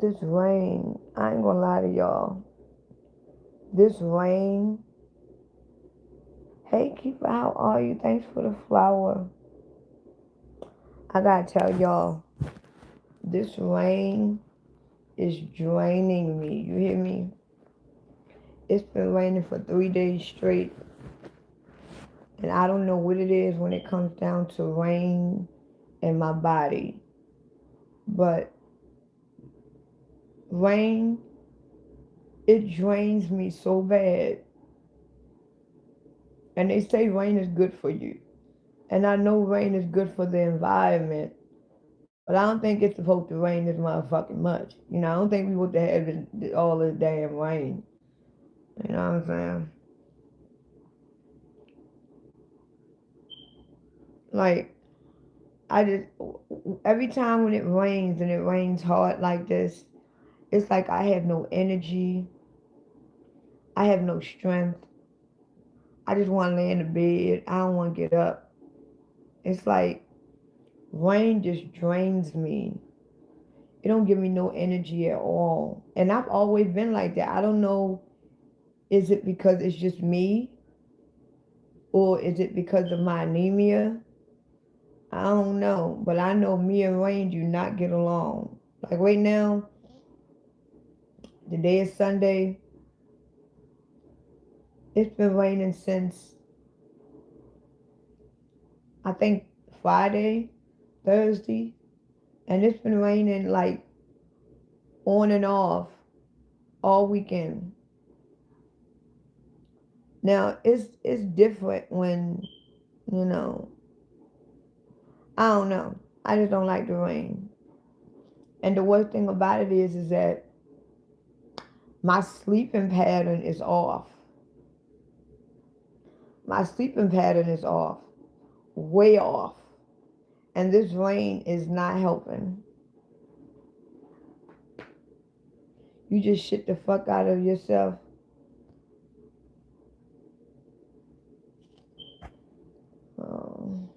This rain, I ain't gonna lie to y'all. This rain. Hey, Keeper, how are you? Thanks for the flower. I gotta tell y'all, this rain is draining me. You hear me? It's been raining for 3 days straight. And I don't know what it is when it comes down to rain in my body. But rain, it drains me so bad. And they say rain is good for you. And I know rain is good for the environment. But I don't think it's supposed to rain this motherfucking much. You know, I don't think we want to have all this damn rain. You know what I'm saying? Like, I just, every time when it rains and it rains hard like this, it's like I have no energy. I have no strength. I just want to lay in the bed. I don't want to get up. It's like rain just drains me. It don't give me no energy at all. And I've always been like that. I don't know, is it because it's just me? Or is it because of my anemia? I don't know. But I know me and Rain do not get along. Like right now, the day is Sunday. It's been raining since, I think, Friday, Thursday. And it's been raining like on and off all weekend. Now it's different when, you know, I don't know. I just don't like the rain. And the worst thing about it is that my sleeping pattern is off. My sleeping pattern is off. Way off. And this rain is not helping. You just shit the fuck out of yourself. Oh.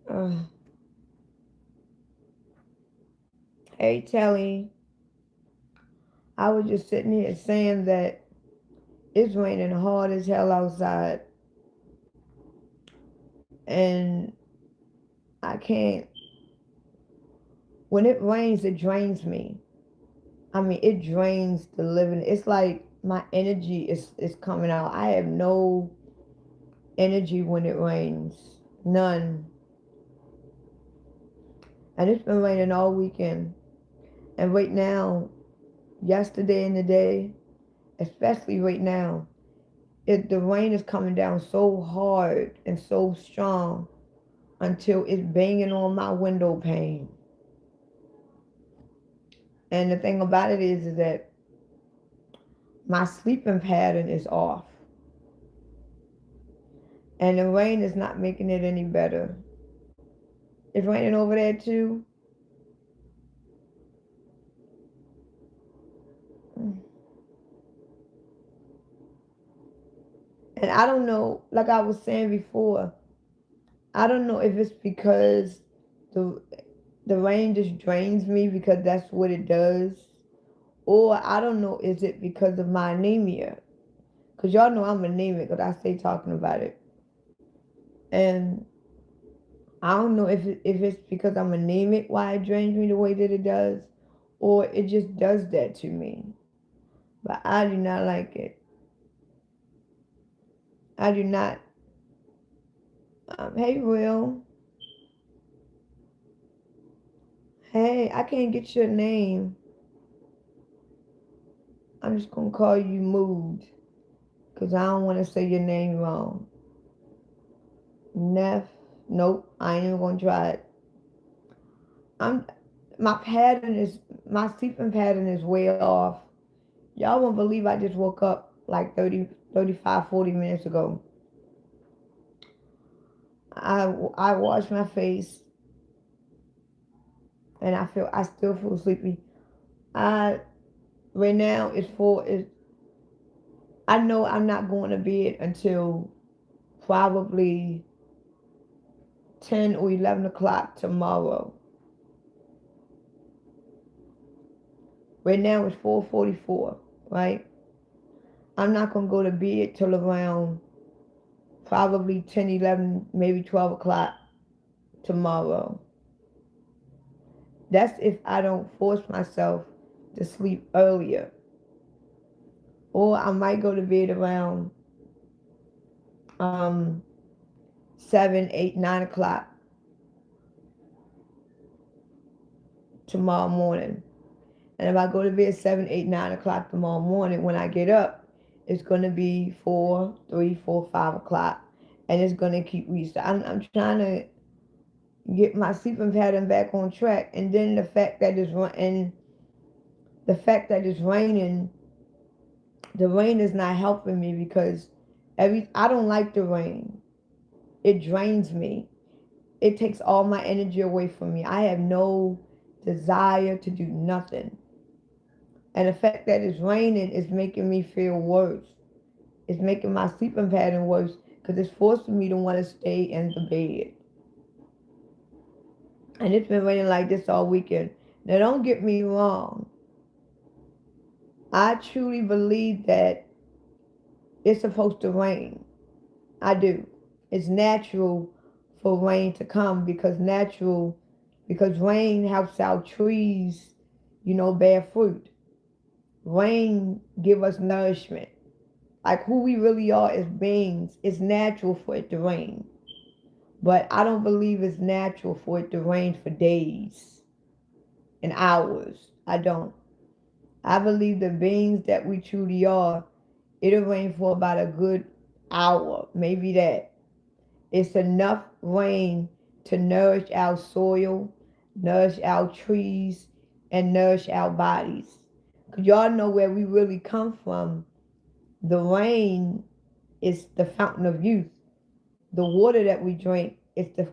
Uh. Hey Telly, I was just sitting here saying that it's raining hard as hell outside. And I can't, when it rains, it drains me. I mean, it drains the living. It's like my energy is coming out. I have no energy when it rains. None. And it's been raining all weekend. And right now, yesterday and today, especially right now, the rain is coming down so hard and so strong until it's banging on my window pane. And the thing about it is that my sleeping pattern is off. And the rain is not making it any better. It's raining over there too. And I don't know, like I was saying before, I don't know if it's because the the rain just drains me because that's what it does. Or I don't know, is it because of my anemia? Because y'all know I'm anemic because I stay talking about it. And I don't know if it's because I'm anemic why it drains me the way that it does. Or it just does that to me. But I do not like it. I do not. Hey, Will. Hey, I can't get your name. I'm just going to call you Mood. Because I don't want to say your name wrong. Neff. Nope. I ain't even going to try it. My sleeping pattern is way off. Y'all won't believe I just woke up like 35, 40 minutes ago. I washed my face and I still feel sleepy. I right now it's for it. I know I'm not going to bed until probably 10 or 11 o'clock tomorrow. Right now it's 4:44, right? I'm not going to go to bed till around probably 10, 11, maybe 12 o'clock tomorrow. That's if I don't force myself to sleep earlier. Or I might go to bed around um 7, 8, 9 o'clock tomorrow morning. And if I go to bed 7, 8, 9 o'clock tomorrow morning, when I get up, it's going to be 4, 3, 4, 5 o'clock. And it's going to keep resetting. I'm trying to get my sleeping pattern back on track. And then the fact that it's raining, the rain is not helping me because I don't like the rain. It drains me. It takes all my energy away from me. I have no desire to do nothing. And the fact that it's raining is making me feel worse. It's making my sleeping pattern worse because it's forcing me to want to stay in the bed. And it's been raining like this all weekend. Now, don't get me wrong. I truly believe that it's supposed to rain. I do. It's natural for rain to come because rain helps our trees, bear fruit. Rain give us nourishment. Like who we really are as beings, it's natural for it to rain. But I don't believe it's natural for it to rain for days and hours. I don't. I believe the beings that we truly are, it'll rain for about a good hour, maybe that. It's enough rain to nourish our soil, nourish our trees, and nourish our bodies. Because y'all know where we really come from. The rain is the fountain of youth. The water that we drink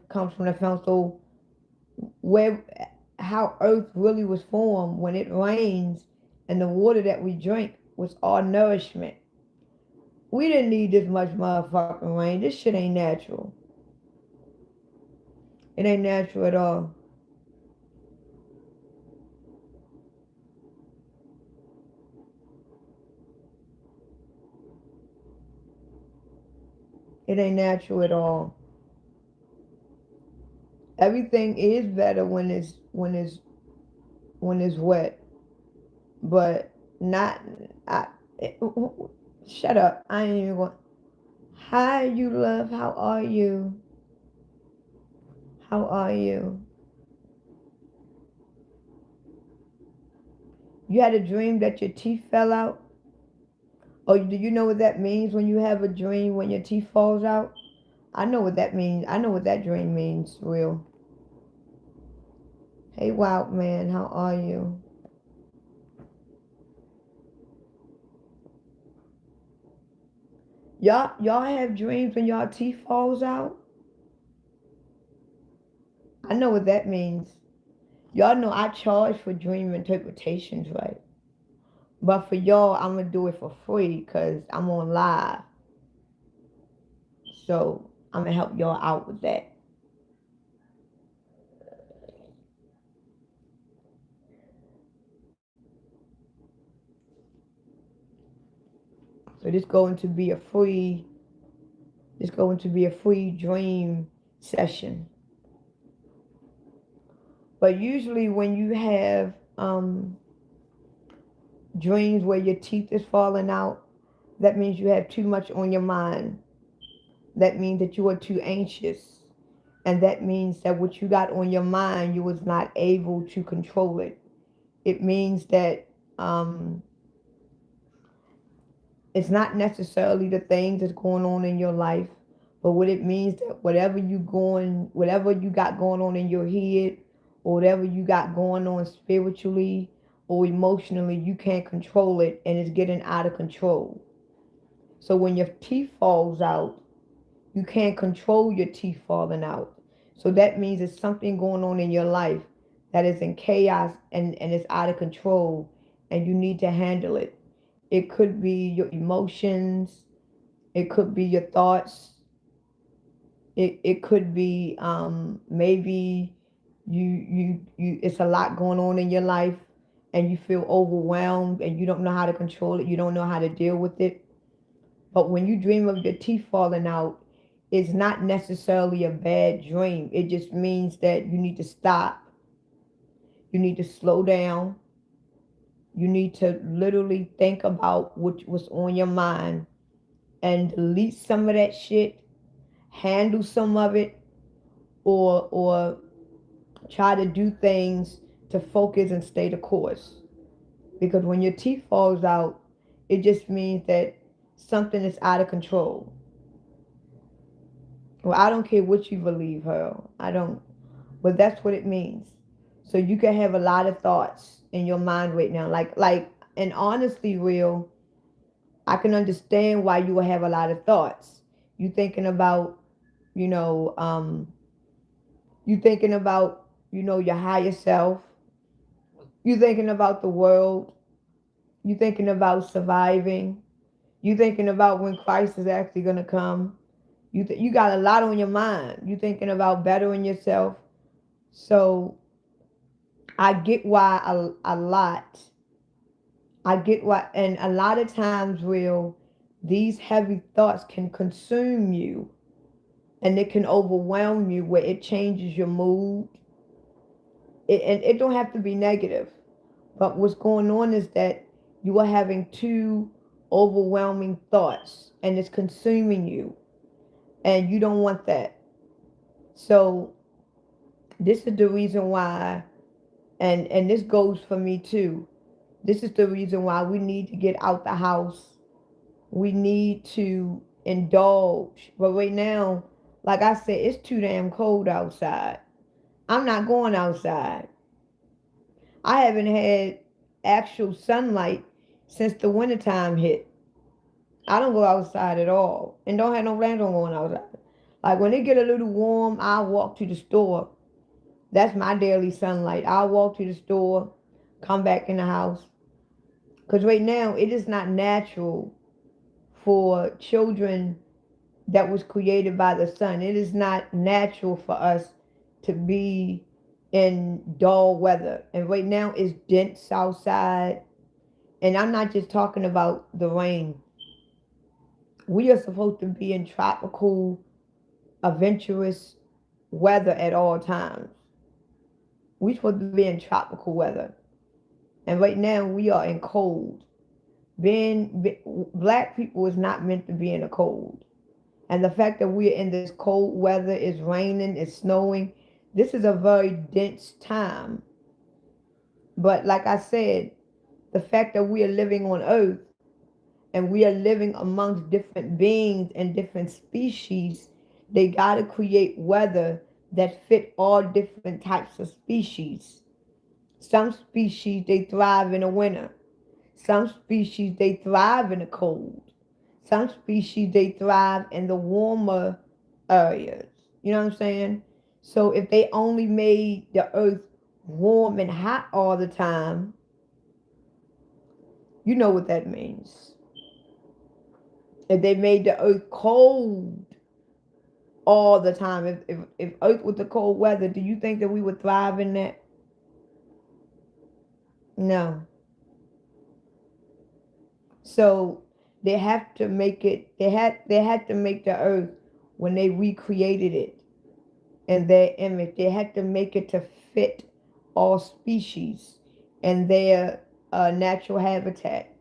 comes from the fountain. So how Earth really was formed, when it rains, and the water that we drink was all nourishment. We didn't need this much motherfucking rain. This shit ain't natural. It ain't natural at all. It ain't natural at all. Everything is better when it's wet, but not. Shut up. I ain't even going. Hi, you love. How are you? How are you? You had a dream that your teeth fell out? Oh, do you know what that means when you have a dream when your teeth falls out? I know what that means. I know what that dream means, real. Hey, wild man, how are you? Y'all have dreams when y'all teeth falls out? I know what that means. Y'all know I charge for dream interpretations, right? But for y'all, I'm gonna do it for free because I'm on live. So I'm gonna help y'all out with that. So this going to be a free dream session. But usually when you have dreams where your teeth is falling out, that means you have too much on your mind. That means that you are too anxious. And that means that what you got on your mind, you was not able to control it. It means that it's not necessarily the things that's going on in your life, but what it means that whatever you got going on in your head, or whatever you got going on spiritually or emotionally, you can't control it and it's getting out of control. So when your teeth falls out, you can't control your teeth falling out. So that means there's something going on in your life that is in chaos and it's out of control, and you need to handle it. It could be your emotions, it could be your thoughts, it could be maybe you it's a lot going on in your life and you feel overwhelmed and you don't know how to control it, you don't know how to deal with it. But when you dream of your teeth falling out, it's not necessarily a bad dream. It just means that you need to stop. You need to slow down. You need to literally think about what's on your mind and delete some of that shit, handle some of it, or try to do things to focus and stay the course. Because when your teeth falls out, it just means that something is out of control. Well, I don't care what you believe, Harold. I don't. But that's what it means. So you can have a lot of thoughts in your mind right now. And honestly, real, I can understand why you will have a lot of thoughts. You thinking about, you know, you thinking about, your higher self. You thinking about the world. You thinking about surviving. You thinking about when Christ is actually gonna come. You got a lot on your mind. You thinking about bettering yourself. So I get why a lot. I get why, and a lot of times, will these heavy thoughts can consume you, and it can overwhelm you, where it changes your mood. And it don't have to be negative, but what's going on is that you are having too overwhelming thoughts, and it's consuming you, and you don't want that. So this is the reason why, and this goes for me too. This is the reason why we need to get out the house. We need to indulge. But right now, like I said, it's too damn cold outside. I'm not going outside. I haven't had actual sunlight since the wintertime hit. I don't go outside at all and don't have no plans on going outside. Like when it get a little warm, I'll walk to the store. That's my daily sunlight. I'll walk to the store, come back in the house. Because right now, it is not natural for children that was created by the sun. It is not natural for us to be in dull weather. And right now, it's dense outside. And I'm not just talking about the rain. We are supposed to be in tropical, adventurous weather at all times. We're supposed to be in tropical weather. And right now, we are in cold. Black people is not meant to be in the cold. And the fact that we're in this cold weather, it's raining, it's snowing, this is a very dense time. But like I said, the fact that we are living on Earth and we are living amongst different beings and different species, they got to create weather that fit all different types of species. Some species, they thrive in the winter. Some species, they thrive in the cold. Some species, they thrive in the warmer areas. You know what I'm saying? So if they only made the earth warm and hot all the time, you know what that means. If they made the earth cold all the time, if earth with the cold weather, do you think that we would thrive in that? No. So they have to make it, they had to make the earth when they recreated it in their image. They had to make it to fit all species and their natural habitat.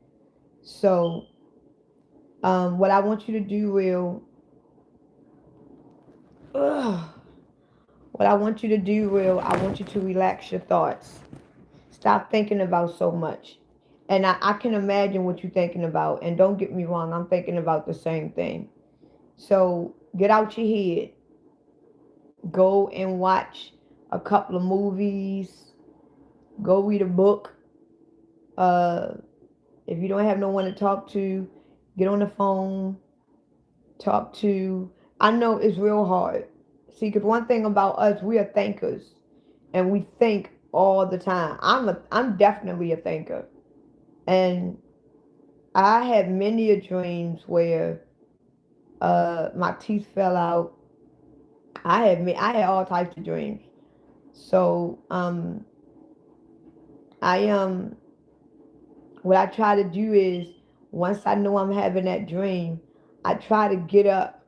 So what I want you to do, what I want you to do, I want you to relax your thoughts. Stop thinking about so much. And I can imagine what you're thinking about. And don't get me wrong, I'm thinking about the same thing. So get out your head. Go and watch a couple of movies. Go read a book. If you don't have no one to talk to, get on the phone. Talk to. I know it's real hard. See, because one thing about us, we are thinkers. And we think all the time. I'm definitely a thinker. And I had many a dreams where my teeth fell out. I had all types of dreams. So I what I try to do is, once I know I'm having that dream, I try to get up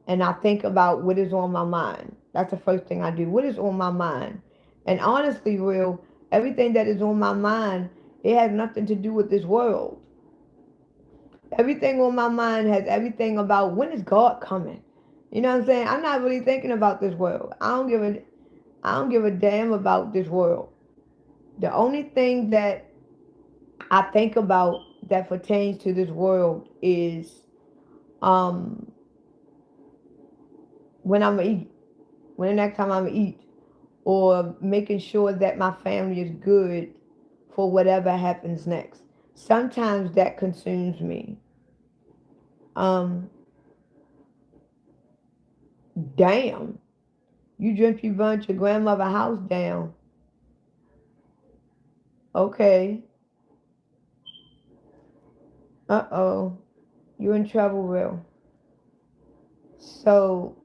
and I think about what is on my mind. That's the first thing I do. What is on my mind? And honestly, real, everything that is on my mind, it has nothing to do with this world. Everything on my mind has everything about when is God coming. You know what I'm saying? I'm not really thinking about this world. I don't give a damn about this world. The only thing that I think about that pertains to this world is um when I'm gonna eat, when the next time I'm gonna eat, or making sure that my family is good for whatever happens next. Sometimes that consumes me. Um, damn, you burnt your grandmother house down. Okay, uh-oh, you're in trouble, real. So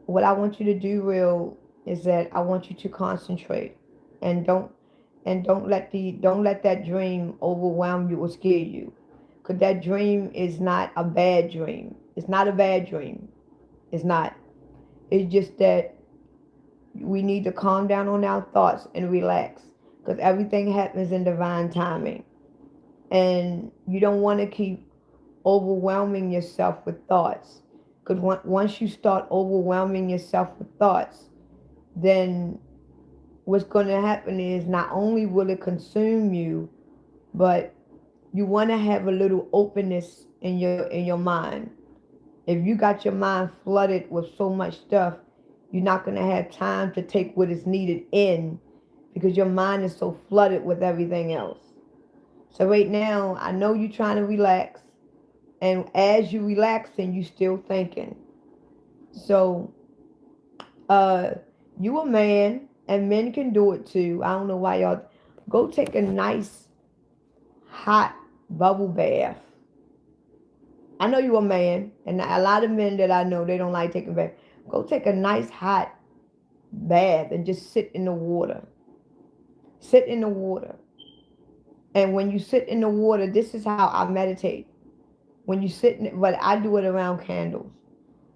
what I want you to do, real, is that I want you to concentrate and don't let that dream overwhelm you or scare you. Cause that dream is not a bad dream. It's not a bad dream. It's not. It's just that we need to calm down on our thoughts and relax. Because everything happens in divine timing. And you don't want to keep overwhelming yourself with thoughts. Because once you start overwhelming yourself with thoughts, then what's going to happen is not only will it consume you, but you want to have a little openness in your mind. If you got your mind flooded with so much stuff, you're not going to have time to take what is needed in, because your mind is so flooded with everything else. So right now, I know you're trying to relax, and as you relaxing, you still thinking. So, uh, you a man, and men can do it too. I don't know why y'all go take a nice hot bubble bath. I know you're a man, and a lot of men that I know, they don't like taking baths. Go take a nice hot bath and just sit in the water. Sit in the water. And when you sit in the water, this is how I meditate. When you sit in it, but I do it around candles.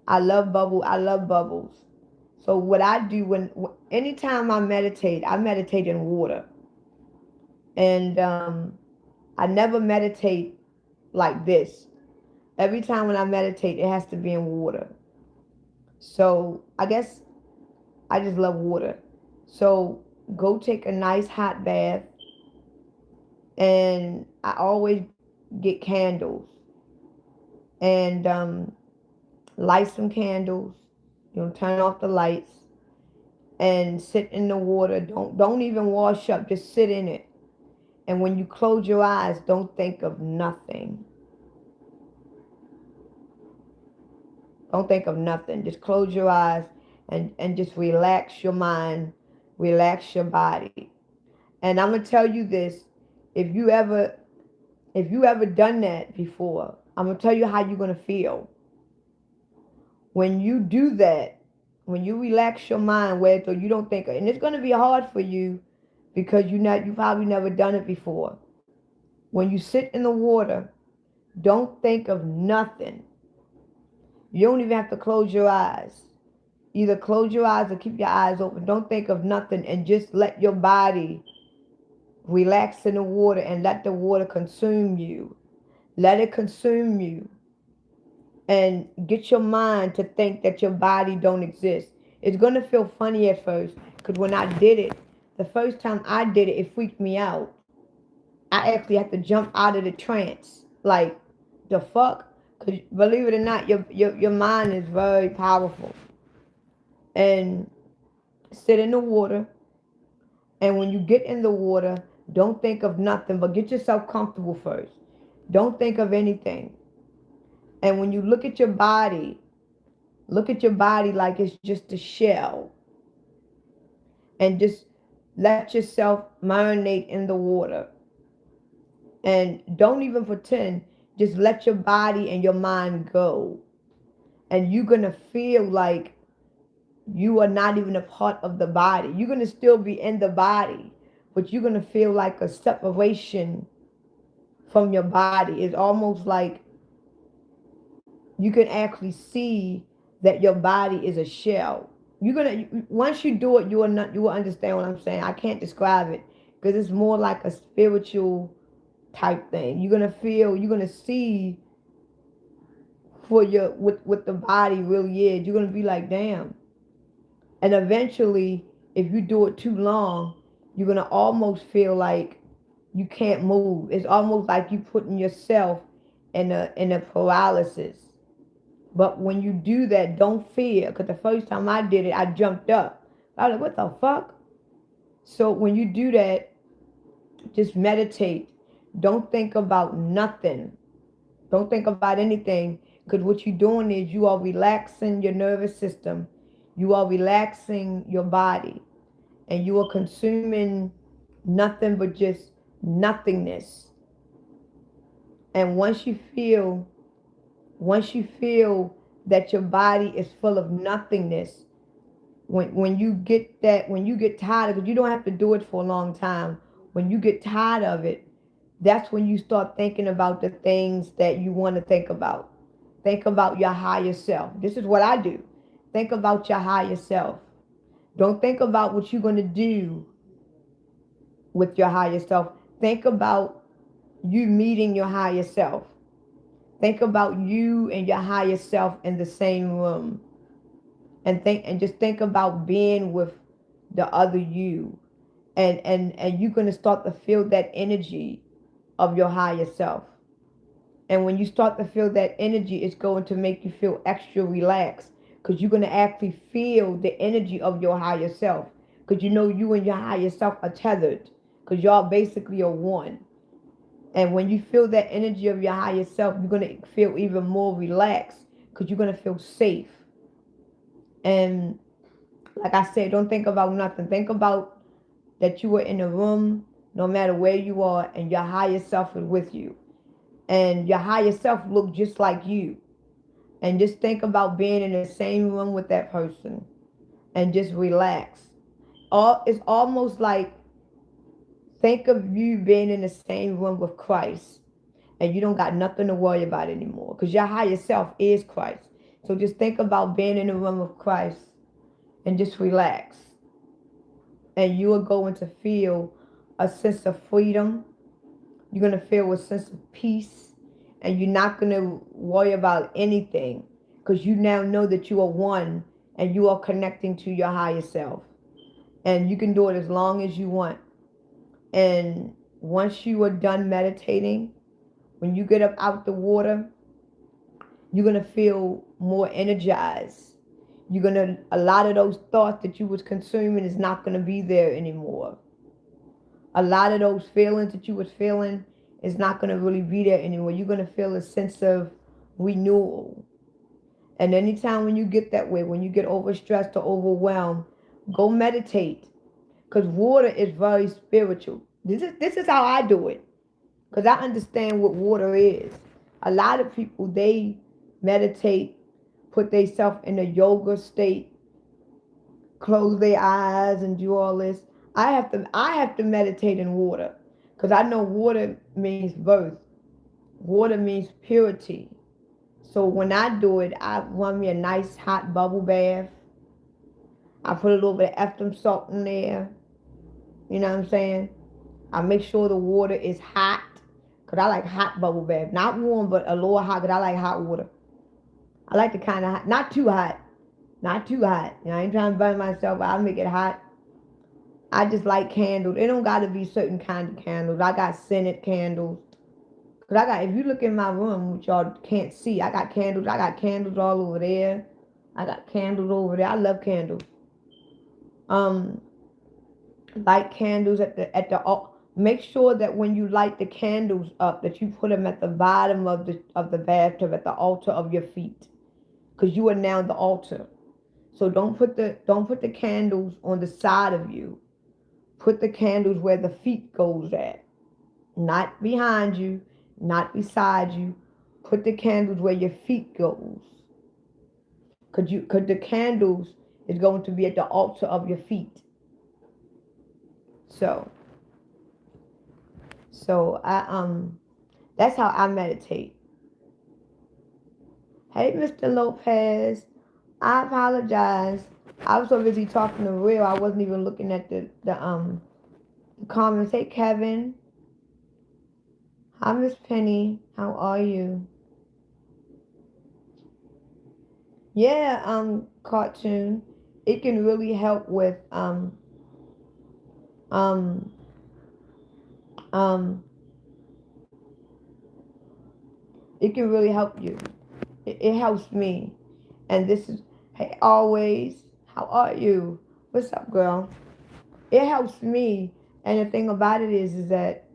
I love bubbles. So what I do anytime I meditate in water. And I never meditate like this. Every time when I meditate, it has to be in water. So I guess I just love water. So go take a nice hot bath. And I always get candles and light some candles. Turn off the lights and sit in the water. Don't even wash up. Just sit in it. And when you close your eyes, don't think of nothing. Don't think of nothing. Just close your eyes and just relax your mind, relax your body. And I'm gonna tell you this: if you ever done that before, I'm gonna tell you how you're gonna feel. When you do that, when you relax your mind, where so you don't think, and it's gonna be hard for you because you probably never done it before. When you sit in the water, don't think of nothing. You don't even have to close your eyes. Either close your eyes or keep your eyes open. Don't think of nothing and just let your body relax in the water and let the water consume you. Let it consume you. And get your mind to think that your body don't exist. It's going to feel funny at first, because when I did it, the first time I did it, it freaked me out. I actually had to jump out of the trance. Like, the fuck? Because believe it or not, your mind is very powerful. And sit in the water. And when you get in the water, don't think of nothing, but get yourself comfortable first. Don't think of anything. And when you look at your body like it's just a shell. and just let yourself marinate in the water. And don't even pretend. Just let your body and your mind go. And you're going to feel like you are not even a part of the body. You're going to still be in the body, but you're going to feel like a separation from your body. It's almost like you can actually see that your body is a shell. You're gonna once you do it, you will understand what I'm saying. I can't describe it because it's more like a spiritual type thing. You're gonna see for your what the body really is. You're gonna be like, damn. And eventually, if you do it too long, you're gonna almost feel like you can't move. It's almost like you putting yourself in a paralysis. But when you do that, don't fear. Because the first time I did it, I jumped up. I was like, what the fuck? So when you do that, just meditate. Don't think about nothing. Don't think about anything. Because what you're doing is you are relaxing your nervous system. You are relaxing your body. And you are consuming nothing but just nothingness. And once you feel that your body is full of nothingness, when you get tired of it, you don't have to do it for a long time. When you get tired of it, that's when you start thinking about the things that you want to think about. Think about your higher self. This is what I do. Think about your higher self. Don't think about what you're going to do with your higher self. Think about you meeting your higher self. Think about you and your higher self in the same room. And just think about being with the other you. And you're going to start to feel that energy of your higher self. And when you start to feel that energy, it's going to make you feel extra relaxed because you're going to actually feel the energy of your higher self, because you know you and your higher self are tethered, because y'all basically are one. And when you feel that energy of your higher self, you're going to feel even more relaxed because you're going to feel safe. And like I said, don't think about nothing. Think about that you are in a room, no matter where you are, and your higher self is with you. And your higher self look just like you. And just think about being in the same room with that person and just relax. It's almost like, think of you being in the same room with Christ and you don't got nothing to worry about anymore because your higher self is Christ. So just think about being in the room with Christ and just relax. And you are going to feel a sense of freedom. You're going to feel a sense of peace. And you're not going to worry about anything because you now know that you are one and you are connecting to your higher self. And you can do it as long as you want. And once you are done meditating, when you get up out the water, you're going to feel more energized. A lot of those thoughts that you was consuming is not going to be there anymore. A lot of those feelings that you was feeling is not going to really be there anymore. You're going to feel a sense of renewal. And anytime when you get that way, when you get overstressed or overwhelmed, go meditate. Because water is very spiritual. This is how I do it. Because I understand what water is. A lot of people, they meditate, put themselves in a yoga state, close their eyes and do all this. I have to meditate in water. Because I know water means birth. Water means purity. So when I do it, I run me a nice hot bubble bath. I put a little bit of Epsom salt in there. You know what I'm saying? I make sure the water is hot. Because I like hot bubble bath. Not warm, but a little hot, because I like hot water. I like the kind of hot. Not too hot. Not too hot. You know, I ain't trying to burn myself, but I'll make it hot. I just like candles. It don't got to be certain kind of candles. I got scented candles. Cause if you look in my room, which y'all can't see, I got candles. I got candles all over there. I got candles over there. I love candles. Light candles make sure that when you light the candles up, that you put them at the bottom of the bathtub, at the altar of your feet, because you are now the altar. So don't put the candles on the side of you. Put the candles where the feet goes at. Not behind you, not beside you. Put the candles where your feet goes. Cause the candles is going to be at the altar of your feet. So I that's how I meditate. Hey, Mr. Lopez, I apologize. I was so busy talking to Real, I wasn't even looking at the comments. Hey, Kevin. Hi, Miss Penny. How are you? Yeah, cartoon. It can really help with um um it can really help you. It helps me. And this is, hey, always, how are you? What's up, girl? It helps me. And the thing about it is that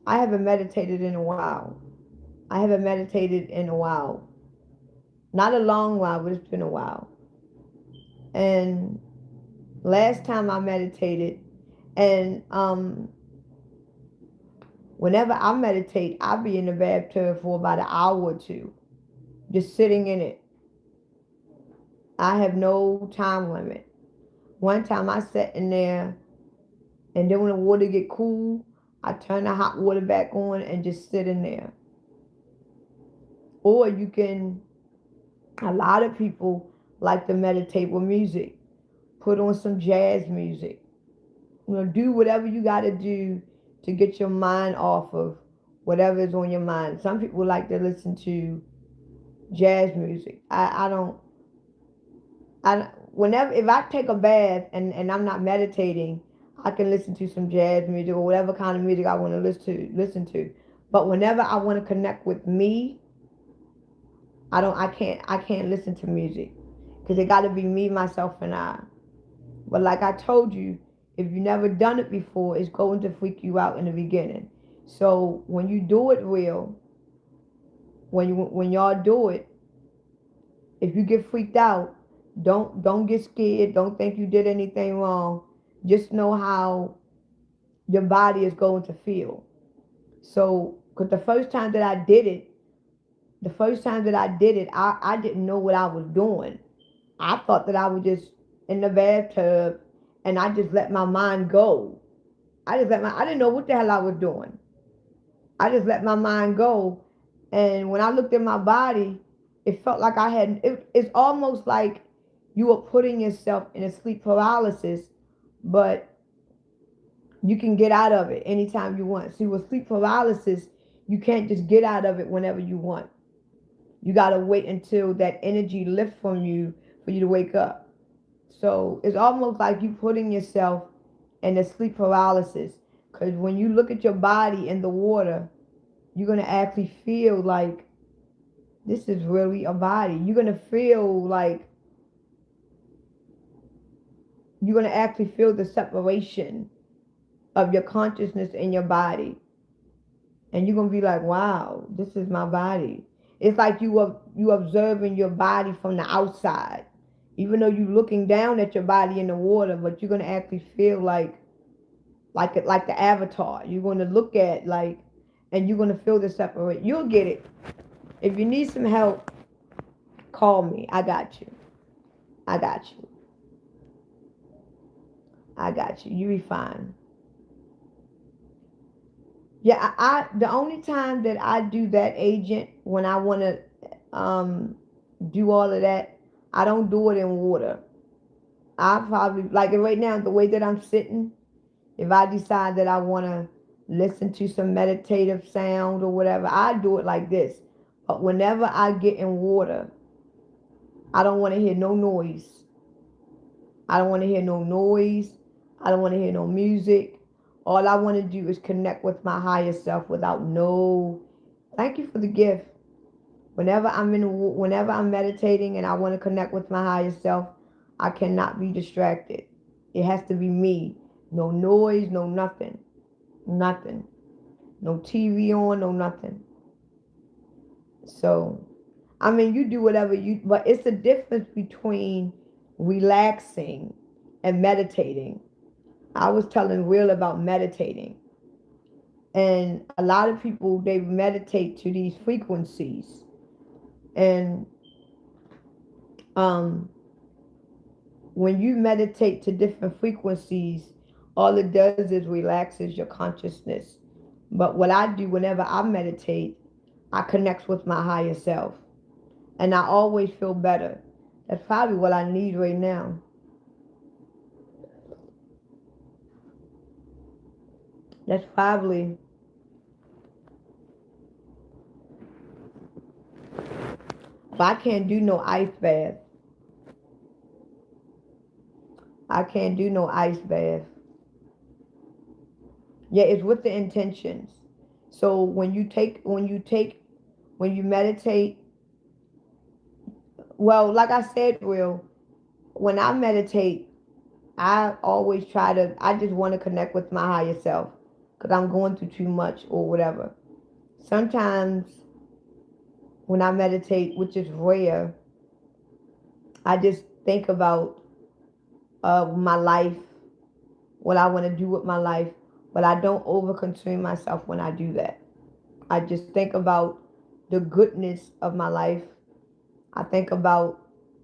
I haven't meditated in a while. I haven't meditated in a while. Not a long while, but it's been a while. And last time I meditated, and whenever I meditate, I'll be in the bathtub for about an hour or two, just sitting in it. I have no time limit. One time I sat in there, and then when the water get cool, I turn the hot water back on and just sit in there. Or you can, a lot of people like to meditate with music. Put on some jazz music. Do whatever you got to do to get your mind off of whatever is on your mind. Some people like to listen to jazz music. I don't. Whenever, if I take a bath and I'm not meditating, I can listen to some jazz music or whatever kind of music I want to listen to. But whenever I want to connect with me, I can't listen to music because it got to be me, myself, and I. But like I told you, if you never done it before, it's going to freak you out in the beginning. So when you do it real, when y'all do it, if you get freaked out, don't get scared. Don't think you did anything wrong. Just know how your body is going to feel. So, because the first time that I did it, I didn't know what I was doing. I thought that I was just in the bathtub and I just let my mind go. I didn't know what the hell I was doing. I just let my mind go. And when I looked at my body, it felt like it's almost like you were putting yourself in a sleep paralysis, but you can get out of it anytime you want. See, with sleep paralysis, you can't just get out of it whenever you want. You got to wait until that energy lifts from you for you to wake up. So it's almost like you putting yourself in a sleep paralysis. Because when you look at your body in the water, you're going to actually feel like this is really a body. You're going to feel like you're going to actually feel the separation of your consciousness and your body. And you're going to be like, wow, this is my body. It's like you observing your body from the outside. Even though you're looking down at your body in the water, but you're going to actually feel like the avatar. You're going to look at and you're going to feel the separate. You'll get it. If you need some help, call me. I got you. I got you. I got you. You'll be fine. Yeah, the only time that I do that, agent, when I want to do all of that, I don't do it in water. I probably, like right now, the way that I'm sitting, if I decide that I want to listen to some meditative sound or whatever, I do it like this. But whenever I get in water, I don't want to hear no noise. I don't want to hear no noise. I don't want to hear no music. All I want to do is connect with my higher self without no. Thank you for the gift. Whenever I'm meditating and I want to connect with my higher self, I cannot be distracted. It has to be me. No noise, no nothing. Nothing. No TV on, no nothing. So, I mean, you do whatever but it's the difference between relaxing and meditating. I was telling Will about meditating. And a lot of people, they meditate to these frequencies. And um, when you meditate to different frequencies, all it does is relaxes your consciousness. But what I do whenever I meditate, I connect with my higher self. And I always feel better. That's probably what I need right now. That's probably, but I can't do no ice bath. I can't do no ice bath. Yeah, it's with the intentions. So when you meditate, well, like I said, Will, when I meditate, I always I just want to connect with my higher self because I'm going through too much or whatever. Sometimes when I meditate, which is rare, I just think about my life, what I want to do with my life, but I don't overconsume myself when I do that. I just think about the goodness of my life. I think about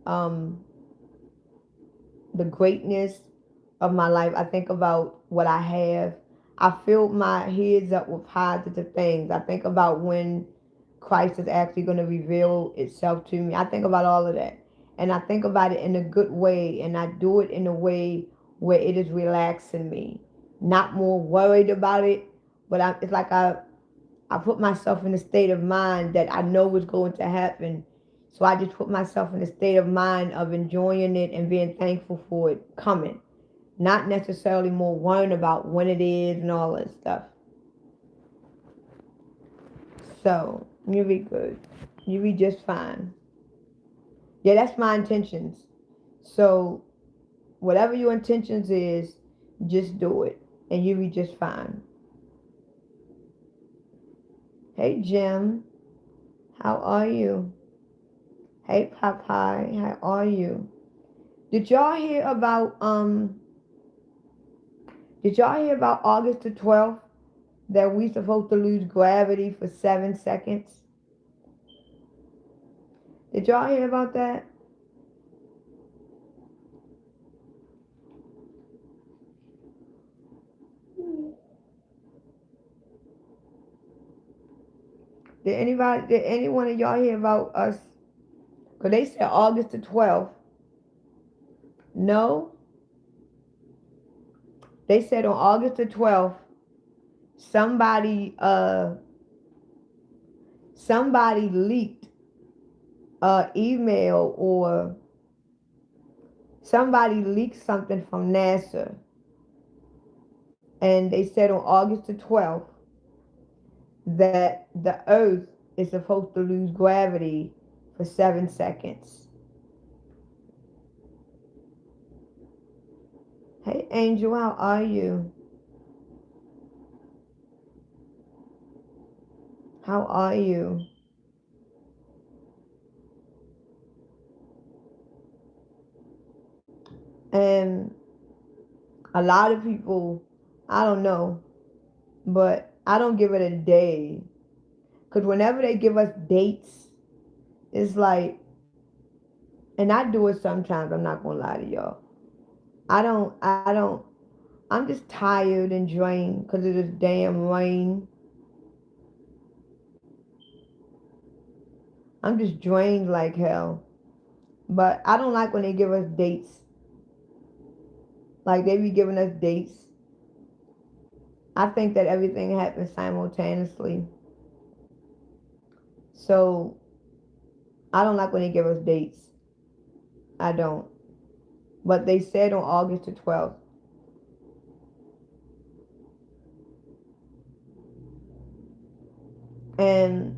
um, the greatness of my life. I think about what I have. I fill my heads up with positive things. I think about when Christ is actually going to reveal itself to me. I think about all of that. And I think about it in a good way. And I do it in a way where it is relaxing me. Not more worried about it, but it's like I put myself in a state of mind that I know is going to happen. So I just put myself in a state of mind of enjoying it and being thankful for it coming. Not necessarily more worrying about when it is and all that stuff. So you'll be good. You'll be just fine. Yeah, that's my intentions. So whatever your intentions is, just do it. And you'll be just fine. Hey Jim, how are you? Hey Popeye, how are you? Did y'all hear about August the 12th that we supposed to lose gravity for 7 seconds? Did y'all hear about that? Did any one of y'all hear about us? Because they said August the 12th. No? They said on August the 12th, somebody somebody leaked email or somebody leaked something from NASA. And they said on August the 12th that the Earth is supposed to lose gravity for 7 seconds. Hey Angel, how are you? How are you? And a lot of people, I don't know, but I don't give it a day. Because whenever they give us dates, it's like, and I do it sometimes, I'm not going to lie to y'all. I'm just tired and drained because of this damn rain. I'm just drained like hell. But I don't like when they give us dates. Like they be giving us dates. I think that everything happens simultaneously. So I don't like when they give us dates. I don't. But they said on August the 12th. And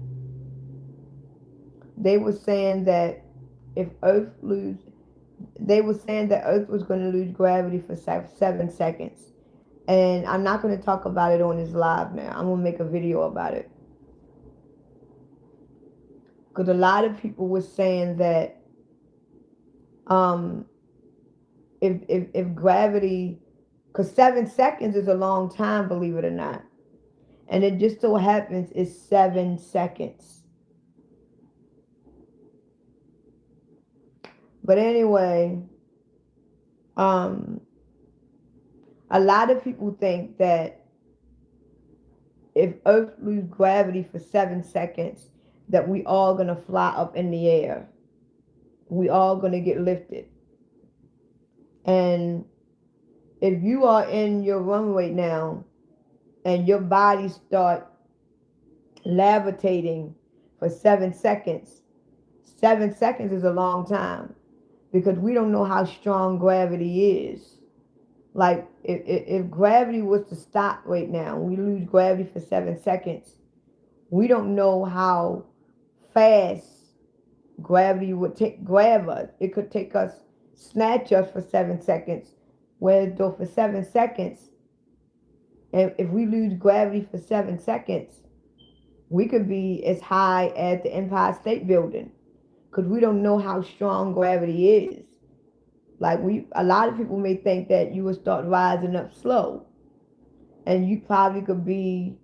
they were saying that if Earth lose, they were saying that Earth was going to lose gravity for 7 seconds. And I'm not going to talk about it on this live now. I'm going to make a video about it. Because a lot of people were saying that if gravity, because 7 seconds is a long time, believe it or not. And it just so happens it's 7 seconds. But anyway, a lot of people think that if Earth lose gravity for 7 seconds, that we all gonna fly up in the air. We all gonna get lifted. And if you are in your runway now and your body start levitating for 7 seconds, 7 seconds is a long time because we don't know how strong gravity is. Like if gravity was to stop right now, we lose gravity for 7 seconds, we don't know how fast gravity would grab us. It could take us, snatch us for 7 seconds. Whereas though for 7 seconds, and if we lose gravity for 7 seconds, we could be as high as the Empire State Building because we don't know how strong gravity is. Like a lot of people may think that you would start rising up slow, and you probably could be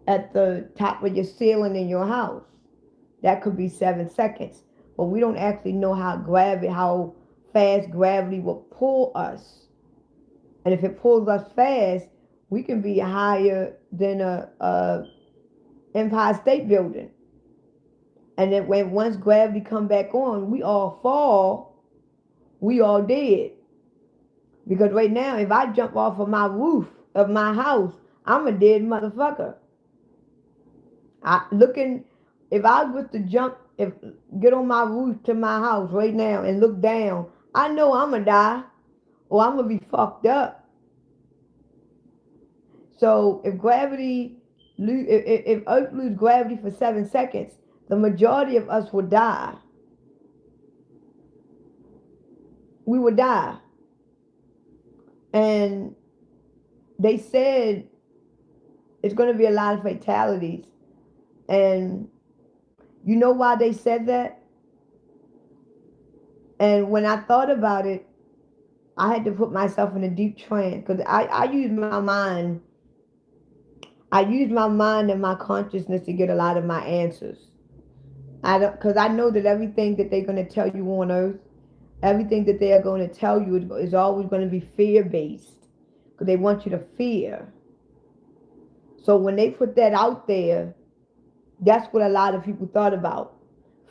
at the top of your ceiling in your house. That could be 7 seconds, but we don't actually know how fast gravity will pull us. And if it pulls us fast, we can be higher than a Empire State Building. And then once gravity come back on, we all fall. We all dead. Because right now, if I jump off of my roof of my house, I'm a dead motherfucker. If I was to get on my roof to my house right now and look down, I know I'm gonna die or I'm gonna be fucked up. So if Earth lose gravity for 7 seconds, the majority of us would die. We would die. And they said it's going to be a lot of fatalities. And you know why they said that? And when I thought about it, I had to put myself in a deep trance because I use my mind. I use my mind and my consciousness to get a lot of my answers. Because I know that everything that they're going to tell you on Earth, everything that they are going to tell you is always going to be fear-based because they want you to fear. So when they put that out there, that's what a lot of people thought about.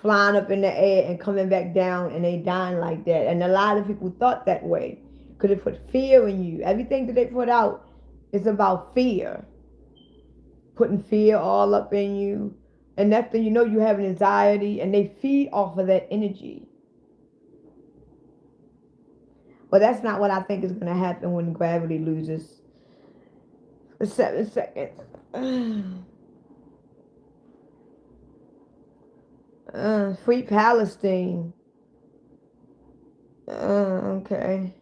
Flying up in the air and coming back down and they dying like that. And a lot of people thought that way because they put fear in you. Everything that they put out is about fear. Putting fear all up in you. And that's when you know you have an anxiety and they feed off of that energy. But that's not what I think is going to happen when gravity loses for 7 seconds. Free Palestine. Okay.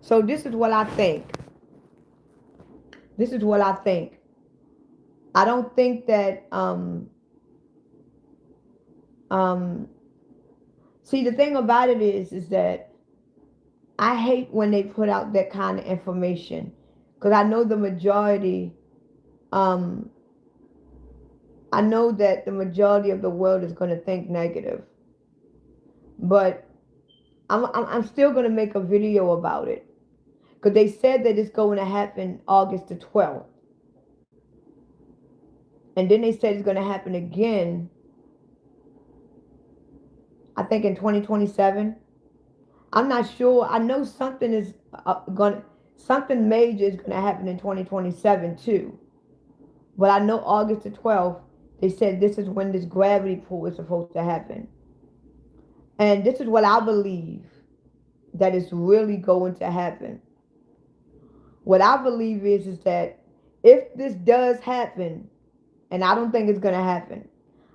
So this is what I think. This is what I think. I don't think that see, the thing about it is that I hate when they put out that kind of information because I know the majority I know that the majority of the world is going to think negative, but I'm still going to make a video about it because they said that it's going to happen August the 12th, and then they said it's going to happen again, I think in 2027. I'm not sure. I know something is something major is going to happen in 2027 too, but I know August the 12th. They said this is when this gravity pull is supposed to happen. And this is what I believe that is really going to happen. What I believe is that if this does happen, and I don't think it's going to happen,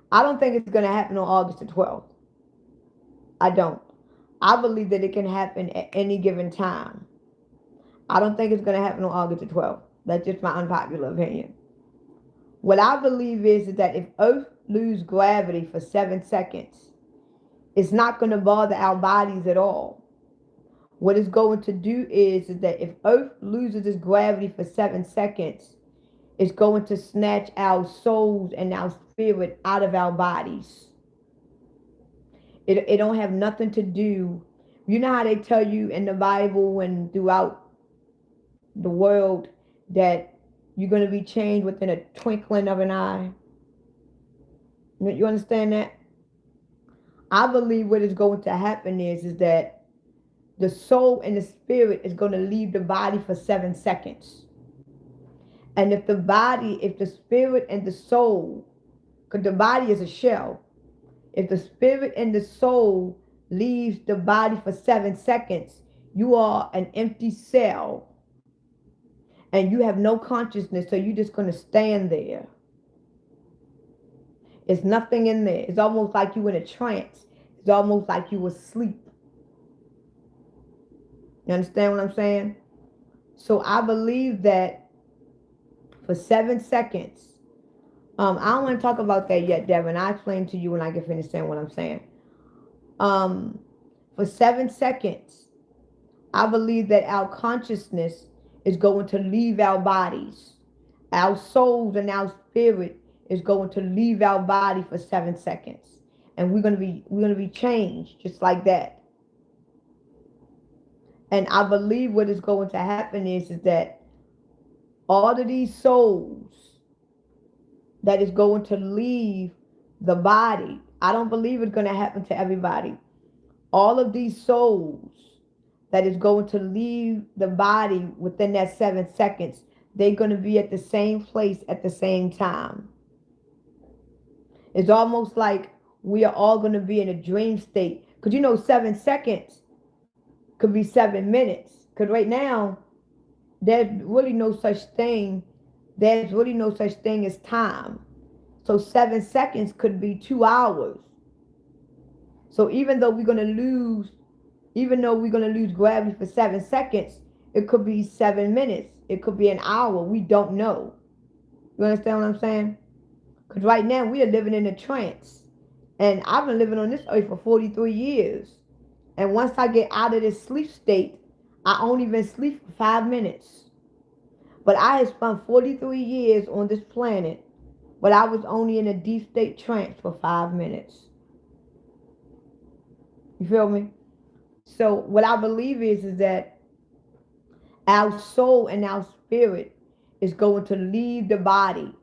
I don't think it's going to happen on August the 12th. I don't. I believe that it can happen at any given time. I don't think it's going to happen on August the 12th. That's just my unpopular opinion. What I believe is that if Earth lose gravity for 7 seconds, it's not going to bother our bodies at all. What it's going to do is that if Earth loses its gravity for 7 seconds, it's going to snatch our souls and our spirit out of our bodies. It don't have nothing to do. You know how they tell you in the Bible and throughout the world that you're going to be changed within a twinkling of an eye? You understand that? I believe what is going to happen is that the soul and the spirit is going to leave the body for 7 seconds. And if the spirit and the soul, because the body is a shell, if the spirit and the soul leaves the body for 7 seconds, you are an empty cell and you have no consciousness, so you're just going to stand there. It's nothing in there. It's almost like you in a trance. It's almost like you asleep. You understand what I'm saying? So I believe that for 7 seconds, I don't want to talk about that yet, Devin. I'll explain to you when I get finished saying what I'm saying. For 7 seconds, I believe that our consciousness is going to leave our bodies. Our souls and our spirit is going to leave our body for 7 seconds. And we're going to be changed just like that. And I believe what is going to happen is that all of these souls that is going to leave the body, I don't believe it's going to happen to everybody. All of these souls that is going to leave the body within that 7 seconds, they're going to be at the same place at the same time. It's almost like we are all going to be in a dream state. Because 7 seconds could be 7 minutes. Because right now, there's really no such thing. There's really no such thing as time. So 7 seconds could be 2 hours. So even though we're going to lose gravity for 7 seconds, it could be 7 minutes. It could be an hour. We don't know. You understand what I'm saying? Because right now we are living in a trance. And I've been living on this earth for 43 years. And once I get out of this sleep state, I only been asleep for 5 minutes. But I have spent 43 years on this planet, but I was only in a deep state trance for 5 minutes. You feel me? So what I believe is that our soul and our spirit is going to leave the body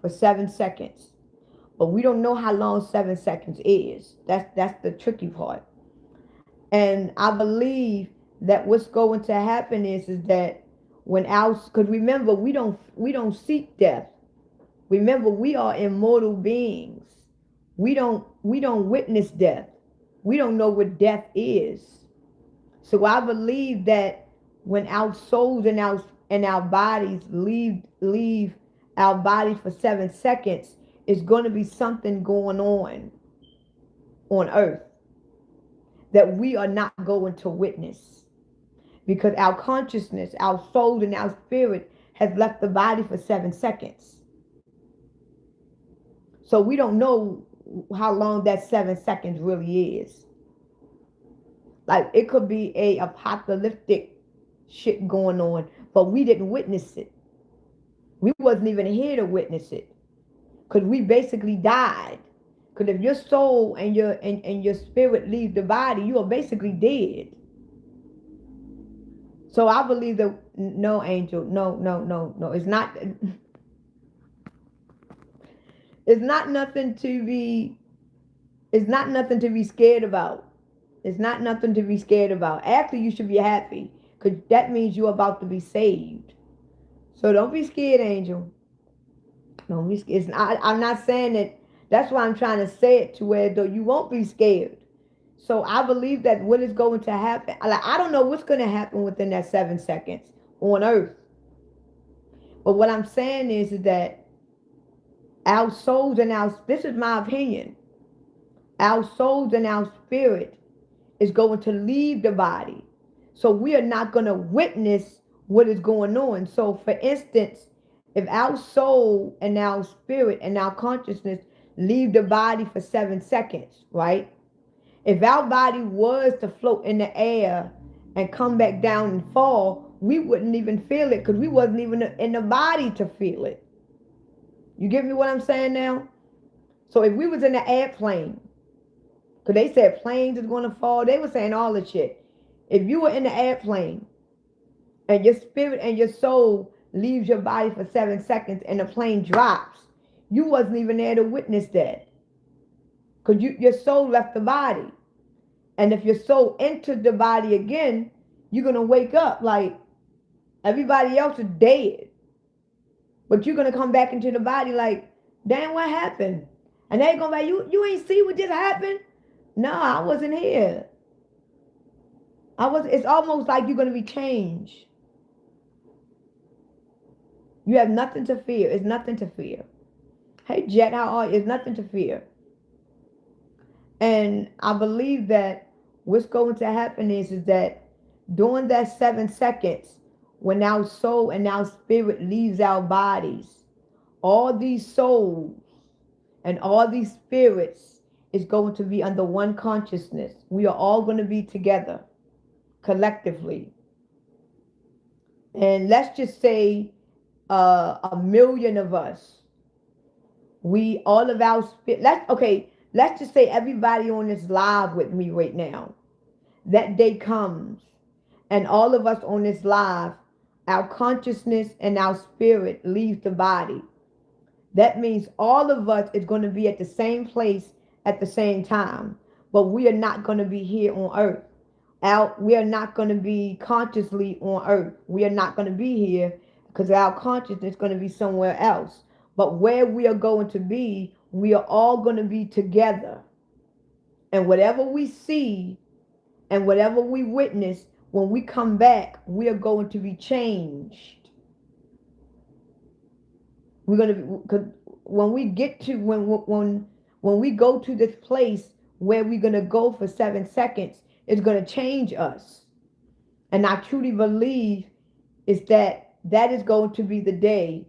for 7 seconds. But we don't know how long 7 seconds is. That's the tricky part. And I believe that what's going to happen is that because remember, we don't seek death. Remember, we are immortal beings. We don't witness death. We don't know what death is. So I believe that when our souls and our bodies leave our bodies for 7 seconds, it's going to be something going on earth that we are not going to witness. Because our consciousness, our soul, and our spirit has left the body for 7 seconds. So we don't know how long that 7 seconds really is. Like, it could be a apocalyptic shit going on, but we didn't witness it. We wasn't even here to witness it. Because we basically died. Because if your soul and your spirit leave the body, you are basically dead. So I believe that, no, Angel, no. It's not nothing to be scared about. It's not nothing to be scared about. Actually, you should be happy, because that means you're about to be saved. So don't be scared, Angel. Don't be scared. I'm not saying that. That's why I'm trying to say it to where though you won't be scared. So I believe that what is going to happen, I don't know what's going to happen within that 7 seconds on earth. But what I'm saying is that our souls and this is my opinion, our souls and our spirit is going to leave the body. So we are not going to witness what is going on. So for instance, if our soul and our spirit and our consciousness leave the body for 7 seconds, right? If our body was to float in the air and come back down and fall, we wouldn't even feel it because we wasn't even in the body to feel it. You get me what I'm saying now? So if we was in the airplane, because they said planes is going to fall, they were saying all the shit. If you were in the airplane and your spirit and your soul leaves your body for 7 seconds and the plane drops, you wasn't even there to witness that. Because your soul left the body. And if your soul entered the body again, you're going to wake up like everybody else is dead. But you're going to come back into the body like, damn, what happened? And they going to be like, you ain't see what just happened? No, I wasn't here. It's almost like you're going to be changed. You have nothing to fear. It's nothing to fear. Hey, Jet, how are you? It's nothing to fear. And I believe that what's going to happen is that during that 7 seconds, when our soul and our spirit leaves our bodies, all these souls and all these spirits is going to be under one consciousness. We are all going to be together collectively. And let's just say 1 million of us, all of our spirit, let's just say everybody on this live with me right now, that day comes and all of us on this live, our consciousness and our spirit leaves the body. That means all of us is going to be at the same place at the same time, but we are not going to be here on earth. We are not going to be consciously on earth. We are not going to be here because our consciousness is going to be somewhere else. But where we are going to be, we are all going to be together. And whatever we see and whatever we witness, when we come back, we are going to be changed. We're going to be, because when we get to, when we go to this place where we're going to go for 7 seconds, it's going to change us. And I truly believe is that is going to be the day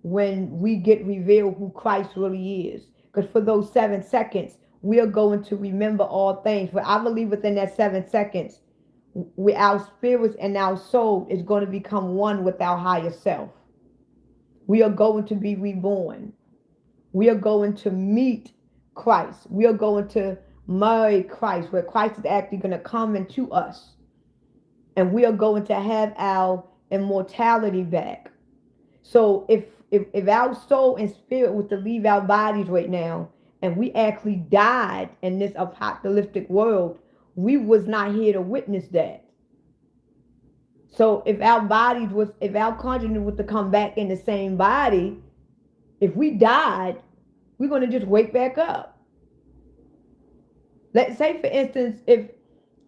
when we get revealed who Christ really is. Because for those 7 seconds, we are going to remember all things. But I believe within that 7 seconds, our spirits and our soul is going to become one with our higher self. We are going to be reborn. We are going to meet Christ. We are going to marry Christ, where Christ is actually going to come into us. And we are going to have our immortality back. So if our soul and spirit was to leave our bodies right now, and we actually died in this apocalyptic world, we was not here to witness that. So if our consciousness was to come back in the same body, if we died, we're going to just wake back up. Let's say, for instance, if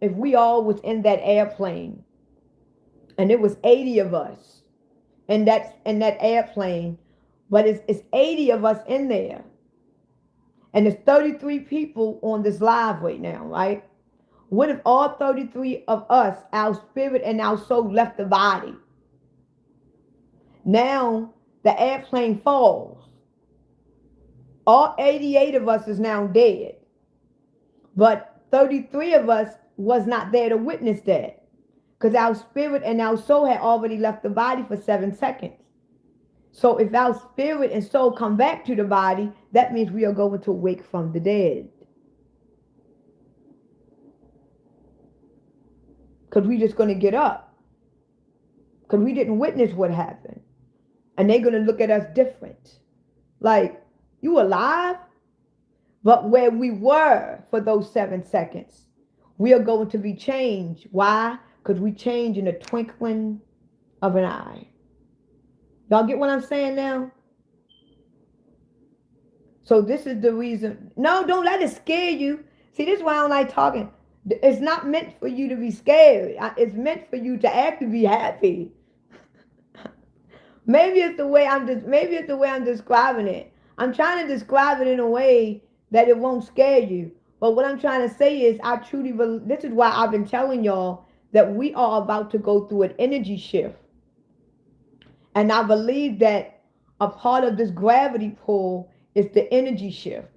we all was in that airplane and it was 80 of us in that airplane, but it's 80 of us in there. And there's 33 people on this live right now, right? What if all 33 of us, our spirit and our soul, left the body? Now the airplane falls. All 88 of us is now dead. But 33 of us was not there to witness that. Because our spirit and our soul had already left the body for 7 seconds. So if our spirit and soul come back to the body, that means we are going to wake from the dead. Because we're just going to get up. Because we didn't witness what happened. And they're going to look at us different. Like, you alive? But where we were for those 7 seconds, we are going to be changed. Why? Because we change in the twinkling of an eye. Y'all get what I'm saying now? So this is the reason. No, don't let it scare you. See, this is why I don't like talking. It's not meant for you to be scared. It's meant for you to actually be happy. Maybe it's the way I'm describing it. I'm trying to describe it in a way that it won't scare you. But what I'm trying to say is, I truly believe, this is why I've been telling y'all that we are about to go through an energy shift. And I believe that a part of this gravity pull is the energy shift.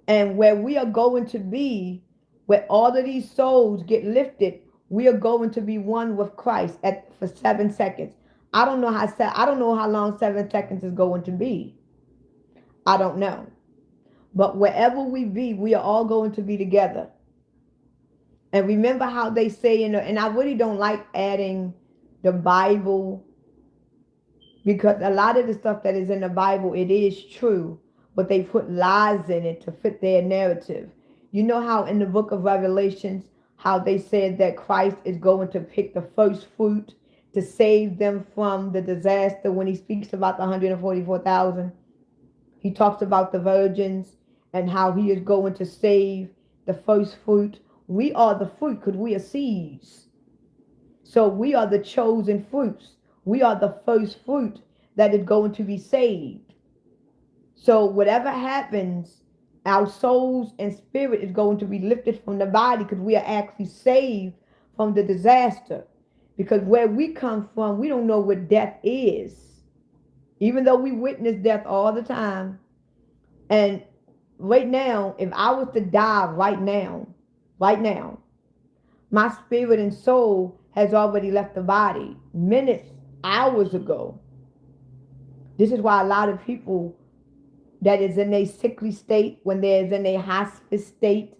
And where we are going to be, where all of these souls get lifted, we are going to be one with Christ for 7 seconds. I don't know how long 7 seconds is going to be. I don't know. But wherever we be, we are all going to be together. And remember how they say, and I really don't like adding the Bible, because a lot of the stuff that is in the Bible, it is true, but they put lies in it to fit their narrative. You know how in the book of Revelations, how they said that Christ is going to pick the first fruit to save them from the disaster when he speaks about the 144,000. He talks about the virgins and how he is going to save the first fruit. We are the fruit because we are seeds. So we are the chosen fruits. We are the first fruit that is going to be saved. So whatever happens, our souls and spirit is going to be lifted from the body because we are actually saved from the disaster. Because where we come from, we don't know what death is. Even though we witness death all the time. And right now, if I was to die right now, my spirit and soul has already left the body minutes, hours ago. This is why a lot of people that is in a sickly state, when they're in a hospice state,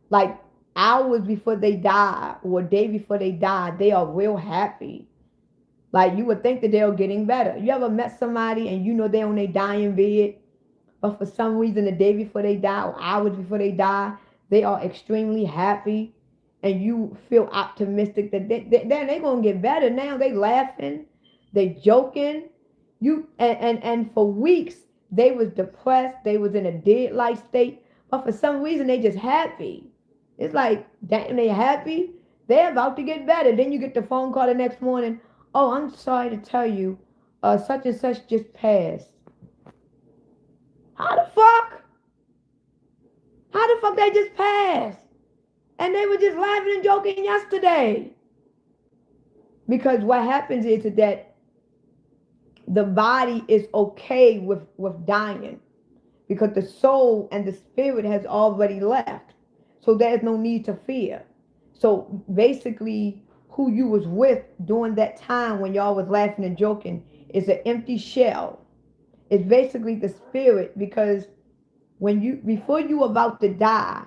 like hours before they die or a day before they die, they are real happy. Like you would think that they're getting better. You ever met somebody and you know they're on their dying bed, but for some reason the day before they die or hours before they die, they are extremely happy, and you feel optimistic that they're going to get better now. They laughing, they joking. And for weeks they was depressed, they was in a dead-like state, but for some reason they just happy. It's like, damn, they happy. They're about to get better. Then you get the phone call the next morning. Oh, I'm sorry to tell you, such and such just passed. How the fuck? How the fuck they just passed? And they were just laughing and joking yesterday. Because what happens is that the body is okay with dying. Because the soul and the spirit has already left. So there's no need to fear. So basically, who you was with during that time when y'all was laughing and joking is an empty shell. It's basically the spirit, because before you about to die,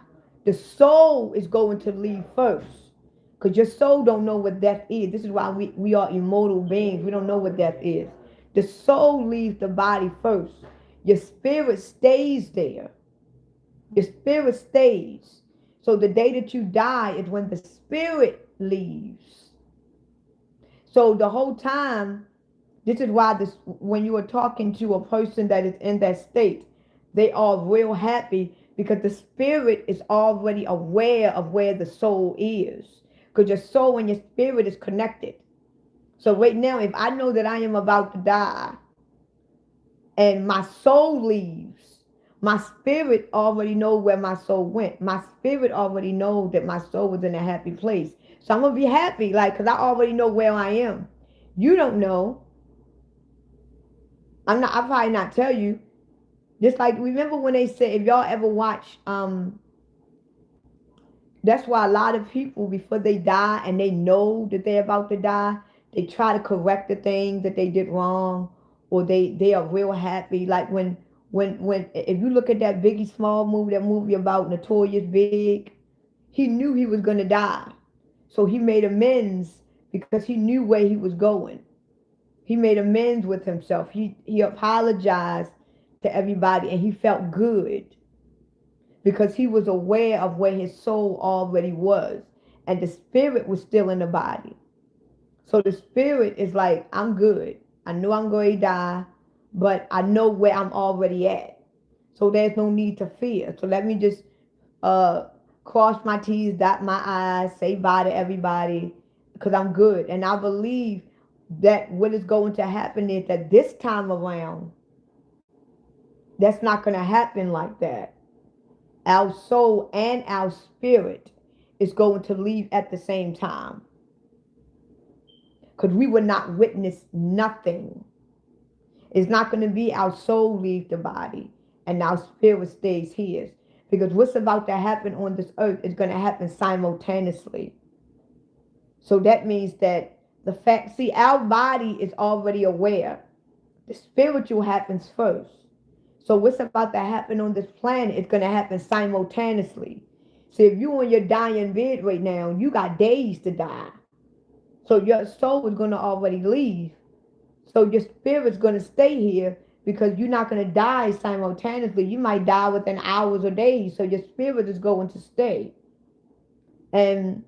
the soul is going to leave first. Because your soul don't know what death is. This is why we are immortal beings. We don't know what death is. The soul leaves the body first. Your spirit stays there. Your spirit stays. So the day that you die is when the spirit leaves. So the whole time, this is why when you are talking to a person that is in that state, they are real happy because the spirit is already aware of where the soul is. Because your soul and your spirit is connected. So right now, if I know that I am about to die and my soul leaves, my spirit already knows where my soul went. My spirit already knows that my soul was in a happy place. So I'm going to be happy, because I already know where I am. You don't know. I'll probably not tell you. Just like, remember when they said, if y'all ever watch, that's why a lot of people, before they die and they know that they're about to die, they try to correct the things that they did wrong, or they are real happy. Like when if you look at that Biggie Small movie, that movie about Notorious Big, he knew he was going to die. So he made amends because he knew where he was going. He made amends with himself. He apologized to everybody, and he felt good because he was aware of where his soul already was, and the spirit was still in the body. So the spirit is like, I'm good. I know I'm going to die, but I know where I'm already at. So there's no need to fear. So let me just cross my T's, dot my I's, say bye to everybody, because I'm good. And I believe that what is going to happen is that this time around, that's not going to happen like that. Our soul and our spirit is going to leave at the same time. Because we will not witness nothing. It's not going to be our soul leave the body and our spirit stays here. Because what's about to happen on this earth is going to happen simultaneously. So that means that the fact, see, our body is already aware. The spiritual happens first. So what's about to happen on this planet is going to happen simultaneously. So if you're on your dying bed right now, you got days to die. So your soul is going to already leave. So your spirit's going to stay here because you're not going to die simultaneously. You might die within hours or days. So your spirit is going to stay. And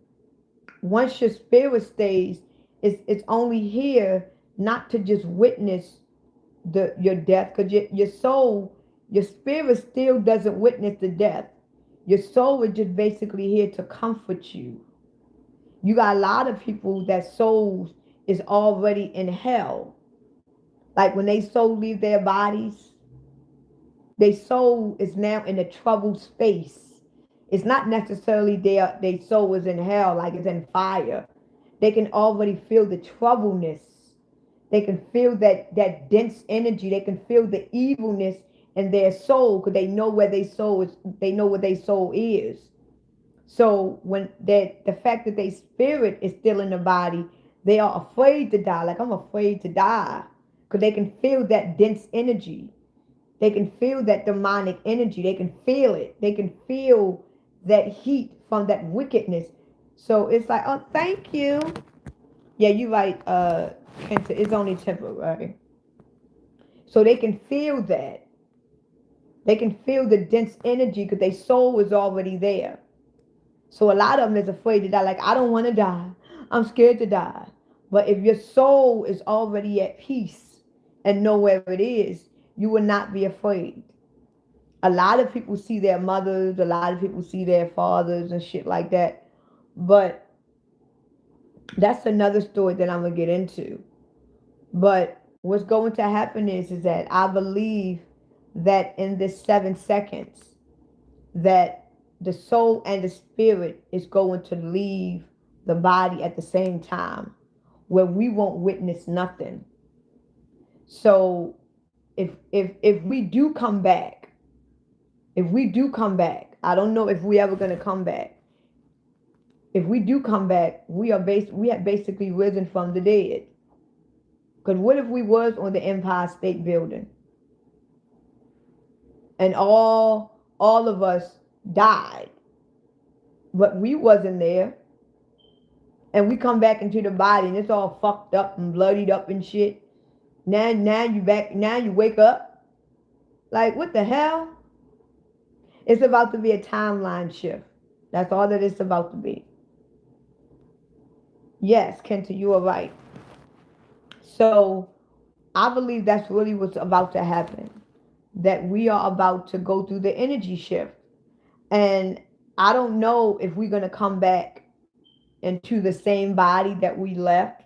once your spirit stays, it's only here not to just witness your death, because your soul, your spirit still doesn't witness the death. Your soul is just basically here to comfort you. You got a lot of people that souls is already in hell. Like when they soul leave their bodies, their soul is now in a troubled space. It's not necessarily their soul is in hell, like it's in fire. They can already feel the troubleness. They can feel that dense energy. They can feel the evilness in their soul because they know where their soul is. They know what their soul is. So when the fact that their spirit is still in the body, they are afraid to die. Like, I'm afraid to die, because they can feel that dense energy. They can feel that demonic energy. They can feel it. They can feel that heat from that wickedness. So it's like, oh, thank you. Yeah, you're right, Kenta. It's only temporary. So they can feel that. They can feel the dense energy because their soul is already there. So a lot of them is afraid to die. Like, I don't want to die. I'm scared to die. But if your soul is already at peace and know where it is, you will not be afraid. A lot of people see their mothers. A lot of people see their fathers and shit like that. But that's another story that I'm going to get into. But what's going to happen is that I believe that in this 7 seconds, that the soul and the spirit is going to leave the body at the same time, where we won't witness nothing. So if we do come back, I don't know if we ever gonna come back. If we do come back, we have basically risen from the dead. Because what if we was on the Empire State Building and all of us died, but we wasn't there, and we come back into the body and it's all fucked up and bloodied up and shit. Now you back. Now you wake up. Like, what the hell? It's about to be a timeline shift. That's all that it's about to be. Yes, Kenta, you are right. So I believe that's really what's about to happen. That we are about to go through the energy shift. And I don't know if we're going to come back into the same body that we left.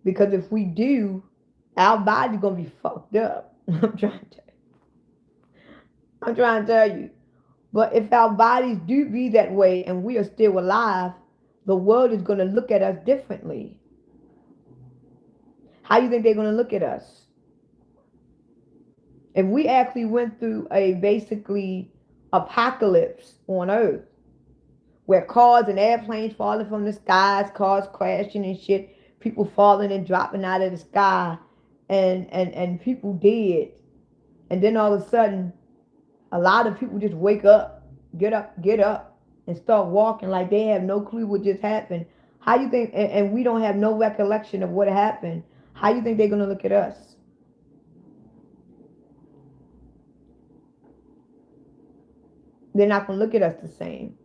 Because if we do, our body's going to be fucked up. I'm trying to tell you. But if our bodies do be that way and we are still alive, the world is going to look at us differently. How do you think they're going to look at us? If we actually went through a basically apocalypse on Earth, where cars and airplanes falling from the skies, cars crashing and shit, people falling and dropping out of the sky, and people dead, and then all of a sudden, a lot of people just wake up, get up, and start walking like they have no clue what just happened. How you think, and we don't have no recollection of what happened, how you think they're going to look at us? They're not going to look at us the same.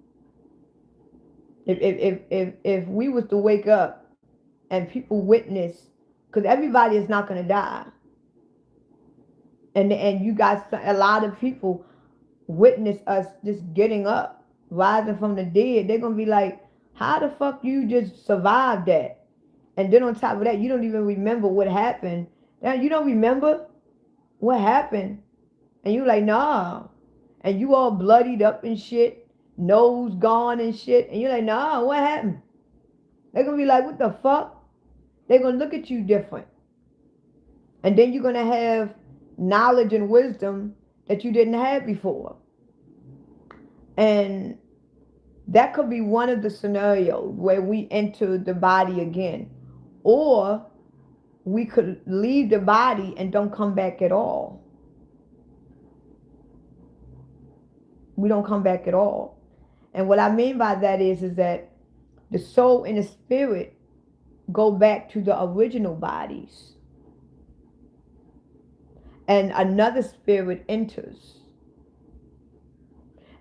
If we was to wake up and people witness, because everybody is not going to die, and you got a lot of people witness us just getting up, rising from the dead, they're going to be like, how the fuck you just survived that? And then on top of that, you don't even remember what happened. Now, you don't remember what happened. And you like, nah. And you all bloodied up and shit, nose gone and shit. And you're like, nah, what happened? They're going to be like, what the fuck? They're going to look at you different. And then you're going to have knowledge and wisdom that you didn't have before. And that could be one of the scenarios where we enter the body again. Or we could leave the body and don't come back at all. We don't come back at all. And what I mean by that is that the soul and the spirit go back to the original bodies. And another spirit enters.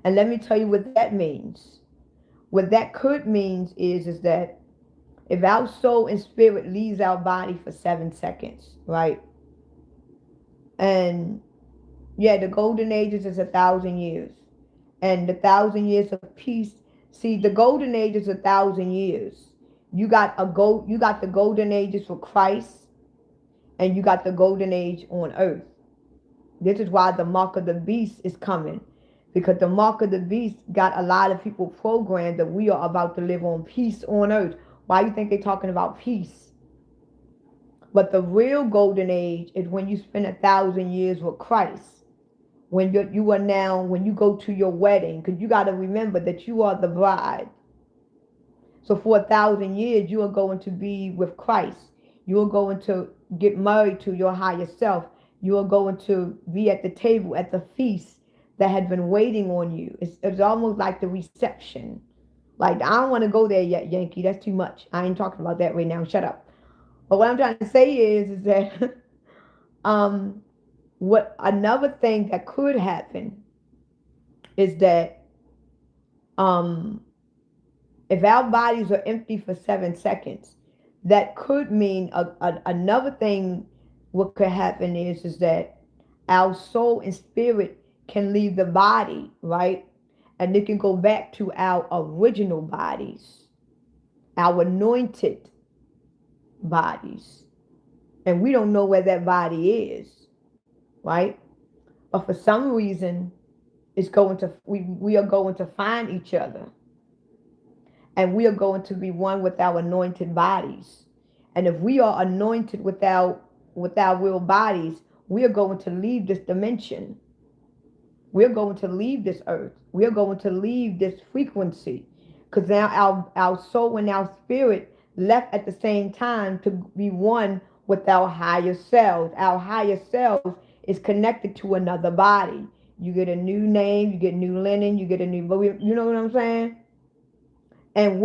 And let me tell you what that means. What that could mean is that if our soul and spirit leaves our body for 7 seconds, right? And yeah, the golden ages is 1,000 years. And the 1,000 years of peace. See, the golden age is 1,000 years. You got the golden ages for Christ, and you got the golden age on earth. This is why the mark of the beast is coming. Because the mark of the beast got a lot of people programmed that we are about to live on peace on earth. Why do you think they're talking about peace? But the real golden age is when you spend 1,000 years with Christ. When when you go to your wedding, because you got to remember that you are the bride. So for 1,000 years, you are going to be with Christ. You are going to get married to your higher self. You are going to be at the table at the feast that had been waiting on you. It's almost like the reception. Like, I don't want to go there yet, Yankee. That's too much. I ain't talking about that right now. Shut up. But what I'm trying to say is that what another thing that could happen is that if our bodies are empty for 7 seconds, that could mean another thing. What could happen is that our soul and spirit can leave the body, right? And it can go back to our original bodies, our anointed bodies. And we don't know where that body is, right? But for some reason, we are going to find each other. And we are going to be one with our anointed bodies. And if we are anointed with our real bodies, we are going to leave this dimension. We're going to leave this earth. We're going to leave this frequency. Because now our soul and our spirit left at the same time to be one with our higher selves. Our higher self is connected to another body. You get a new name, you get new linen, you get a new, you know what I'm saying? And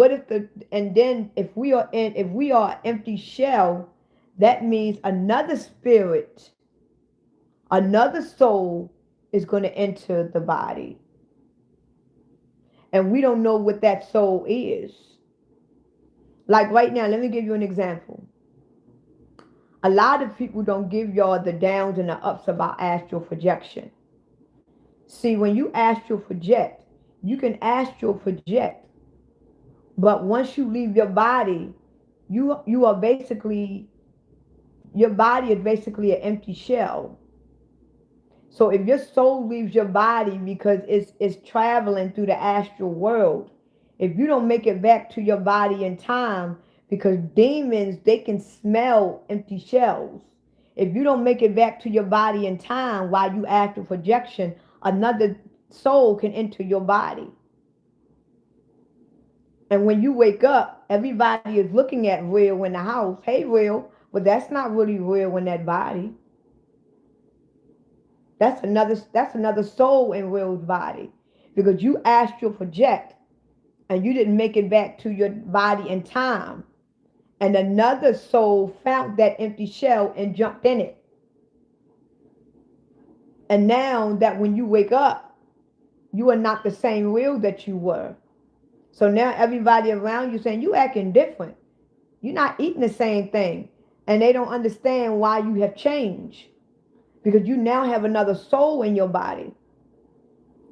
then if we are an empty shell, that means another spirit, another soul is going to enter the body. And we don't know what that soul is. Like right now, let me give you an example. A lot of people don't give y'all the downs and the ups about astral projection. See, when you astral project, you can astral project. But once you leave your body, you are basically, your body is basically an empty shell. So if your soul leaves your body because it's traveling through the astral world, if you don't make it back to your body in time, because demons, they can smell empty shells. If you don't make it back to your body in time while you astral projection, another soul can enter your body. And when you wake up, everybody is looking at real in the house. Hey, real. But that's not really real in that body. That's another soul in real's body. Because you astral project and you didn't make it back to your body in time. And another soul found that empty shell and jumped in it. And now that when you wake up, you are not the same real that you were. So now everybody around you saying, you acting different. You're not eating the same thing. And they don't understand why you have changed. Because you now have another soul in your body.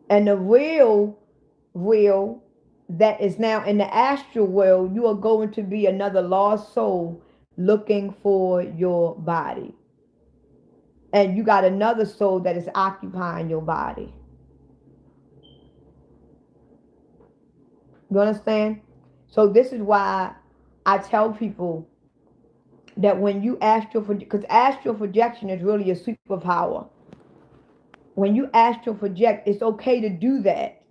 And the real that is now in the astral world, you are going to be another lost soul looking for your body. And you got another soul that is occupying your body. You understand? So this is why I tell people that when you because astral projection is really a superpower. When you astral project, it's okay to do that.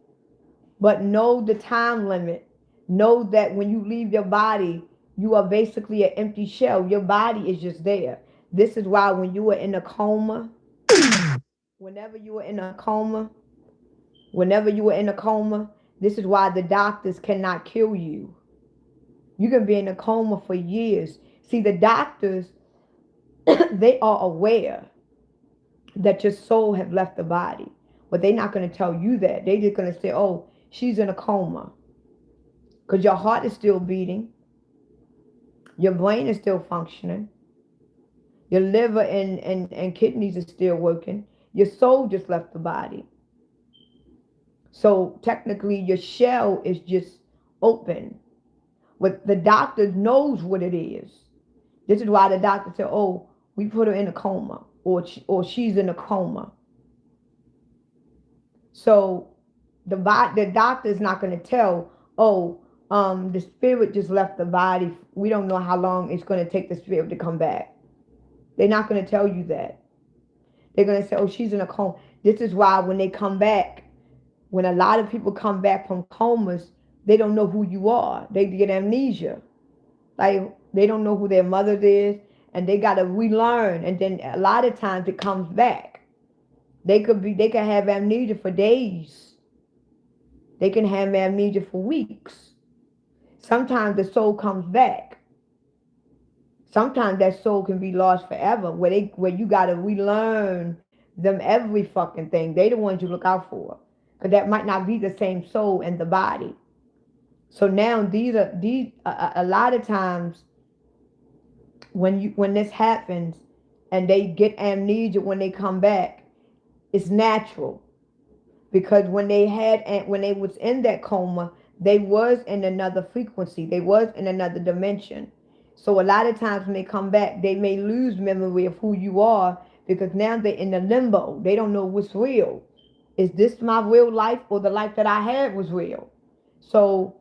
But know the time limit. Know that when you leave your body, you are basically an empty shell. Your body is just there. This is why when you were in a coma, whenever you were in a coma, whenever you were in a coma, this is why the doctors cannot kill you. You can be in a coma for years. See, the doctors, they are aware that your soul have left the body. But they're not going to tell you that. They're just going to say, oh, she's in a coma. Because your heart is still beating. Your brain is still functioning. Your liver and kidneys are still working. Your soul just left the body. So technically your shell is just open. But the doctor knows what it is. This is why the doctor said, oh, we put her in a coma. Or she's in a coma. So the doctor is not going to tell, oh, the spirit just left the body. We don't know how long it's going to take the spirit to come back. They're not going to tell you that. They're going to say, oh, she's in a coma. This is why when they come back, when a lot of people come back from comas, they don't know who you are. They get amnesia. Like, they don't know who their mother is, and they got to relearn. And then a lot of times it comes back. They could have amnesia for days. They can have amnesia for weeks. Sometimes the soul comes back. Sometimes that soul can be lost forever, where you gotta relearn them every fucking thing. They the ones you look out for, because that might not be the same soul in the body. So now these a lot of times when this happens and they get amnesia when they come back, it's natural, because when they was in that coma, they was in another frequency. They was in another dimension. So a lot of times when they come back, they may lose memory of who you are, because now they're in the limbo. They don't know what's real. Is this my real life, or the life that I had was real? So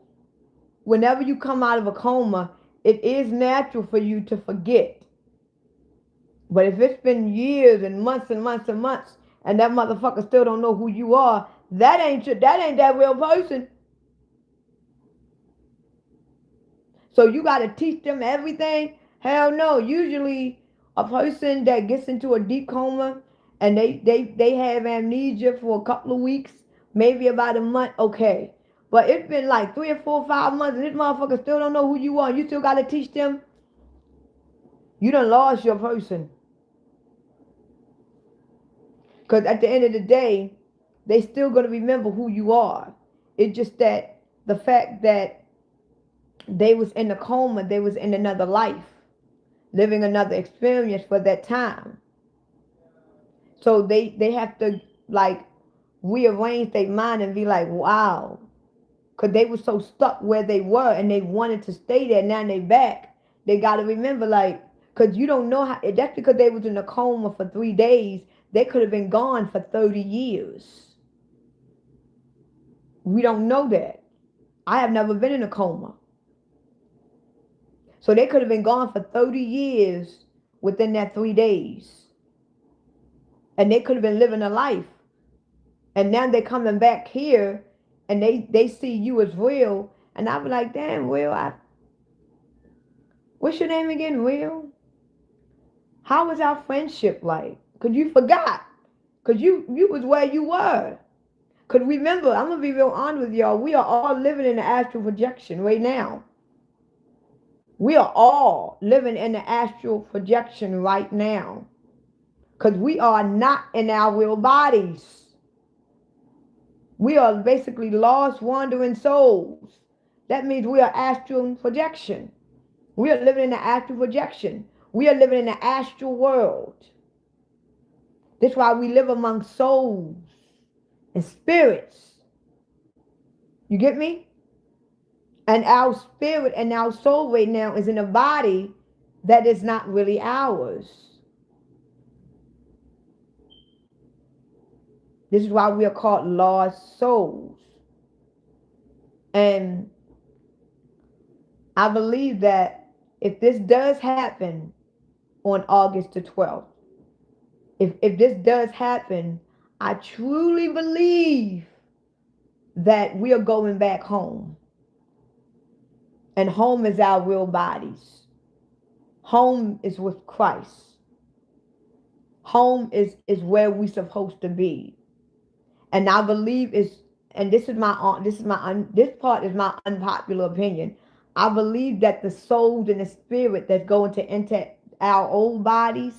whenever you come out of a coma, it is natural for you to forget. But if it's been years and months and months and months, and that motherfucker still don't know who you are, that ain't that real person. So you got to teach them everything? Hell no. Usually a person that gets into a deep coma and they have amnesia for a couple of weeks, maybe about a month, okay. But it's been like 3 or 4 or 5 months and this motherfucker still don't know who you are. You still got to teach them? You done lost your person. Because at the end of the day, they still going to remember who you are. It's just that the fact that they was in a coma, they was in another life, living another experience for that time. So they have to like rearrange their mind and be like, wow. Because they were so stuck where they were and they wanted to stay there. Now they back. They got to remember, like, because you don't know how, that's because they was in a coma for 3 days. They could have been gone for 30 years. We don't know that. I have never been in a coma. So they could have been gone for 30 years within that 3 days. And they could have been living a life. And now they're coming back here and they see you as real. And I be like, damn, Will, what's your name again, Will? How was our friendship like? Because you forgot. Because you was where you were. Because remember, I'm going to be real honest with y'all. We are all living in the astral projection right now. We are all living in the astral projection right now. Because we are not in our real bodies. We are basically lost, wandering souls. That means we are astral projection. We are living in the astral projection. We are living in the astral world. That's why we live among souls and spirits. You get me? And our spirit and our soul right now is in a body that is not really ours. This is why we are called lost souls. And I believe that if this does happen on August the 12th, if this does happen, I truly believe that we are going back home. And home is our real bodies. Home is with Christ. Home is where we're supposed to be. And I believe and this part is my unpopular opinion. I believe that the souls and the spirit that's going to enter our old bodies,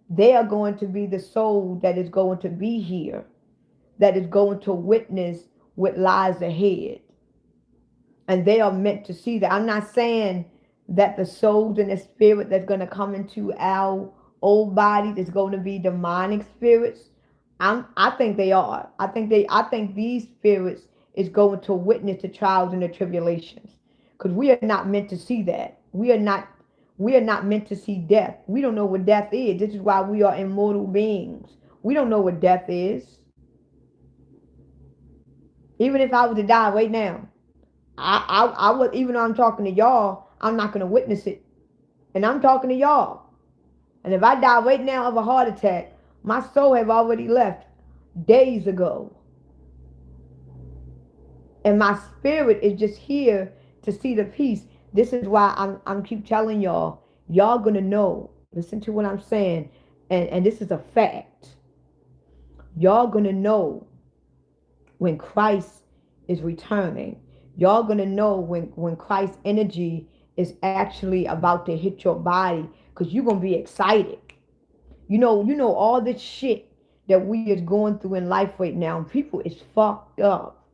they are going to be the soul that is going to be here, that is going to witness what lies ahead. And they are meant to see that. I'm not saying that the souls and the spirit that's going to come into our old body is going to be demonic spirits. I think they are. I think these spirits is going to witness the trials and the tribulations. Because we are not meant to see that. We are not meant to see death. We don't know what death is. This is why we are immortal beings. We don't know what death is. Even if I was to die right now, I would, even though I'm talking to y'all, I'm not gonna witness it. And I'm talking to y'all. And if I die right now of a heart attack, my soul have already left days ago. And my spirit is just here to see the peace. This is why I'm keep telling y'all gonna know. Listen to what I'm saying. And this is a fact. Y'all gonna know when Christ is returning. Y'all gonna know when Christ's energy is actually about to hit your body, because you're gonna be excited. You know all this shit that we is going through in life right now. People is fucked up.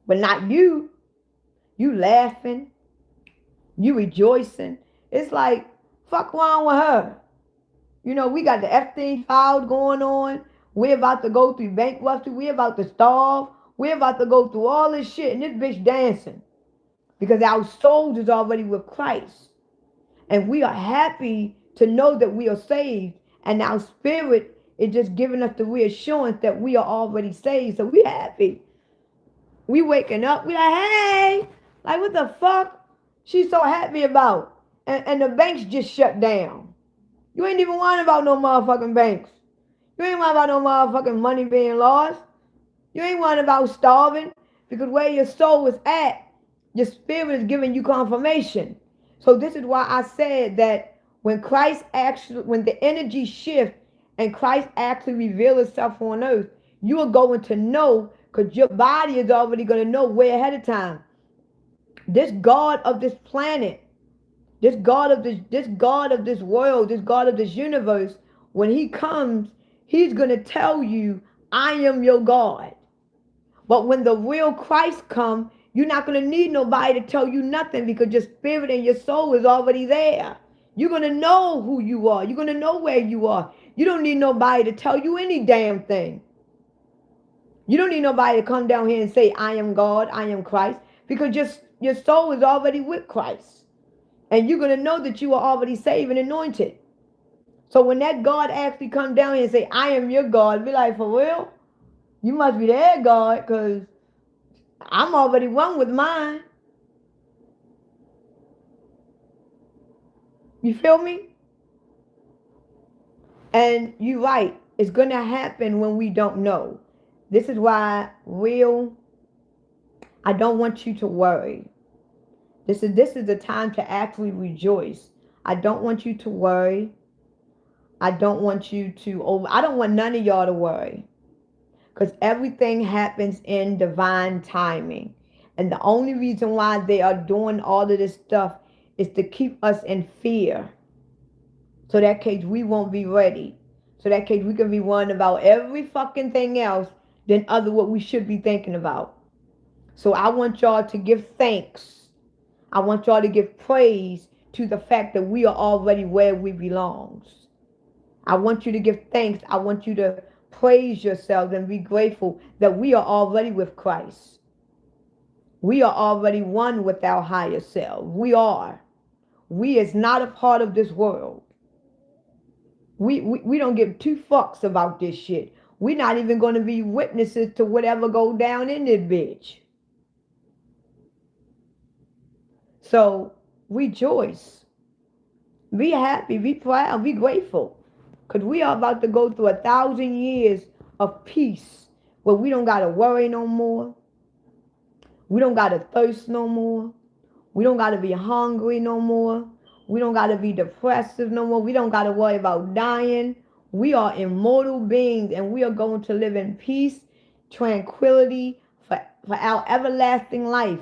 But not you. You laughing. You rejoicing. It's like, fuck wrong with her. We got the Epstein files going on. We're about to go through bankruptcy. We're about to starve. We're about to go through all this shit. And this bitch dancing. Because our souls is already with Christ. And we are happy to know that we are saved. And our spirit is just giving us the reassurance that we are already saved. So we happy. We waking up. We like, hey. Like, what the fuck she's so happy about? And the banks just shut down. You ain't even worrying about no motherfucking banks. You ain't worrying about no motherfucking money being lost. You ain't worrying about starving. Because where your soul is at, your spirit is giving you confirmation. So this is why I said that when the energy shifts and Christ actually reveals itself on earth, you are going to know, because your body is already going to know way ahead of time. This God of this planet, this God of this world, this God of this universe, when he comes, he's going to tell you, I am your God. But when the real Christ comes, you're not going to need nobody to tell you nothing, because your spirit and your soul is already there. You're going to know who you are. You're going to know where you are. You don't need nobody to tell you any damn thing. You don't need nobody to come down here and say, I am God, I am Christ, because your soul is already with Christ. And you're going to know that you are already saved and anointed. So when that God actually come down here and say, I am your God, be like, for real? You must be their God, because I'm already one with mine. You feel me? And you're right. It's going to happen when we don't know. This is why I don't want you to worry. This is the time to actually rejoice. I don't want you to worry. I don't want none of y'all to worry. Because everything happens in divine timing. And the only reason why they are doing all of this stuff is to keep us in fear. So that case we won't be ready. So that case we can be worrying about every fucking thing else than what we should be thinking about. So I want y'all to give thanks. I want y'all to give praise to the fact that we are already where we belong. I want you to give thanks. I want you to praise yourselves and be grateful that we are already with Christ. We are already one with our higher self. We are. We is not a part of this world. We don't give two fucks about this shit. We're not even going to be witnesses to whatever go down in this bitch. So rejoice. Be happy. Be proud. Be grateful. Because we are about to go through 1,000 years of peace. where we don't got to worry no more. We don't got to thirst no more. We don't got to be hungry no more. We don't got to be depressive no more. We don't got to worry about dying. We are immortal beings, and we are going to live in peace, tranquility for our everlasting life.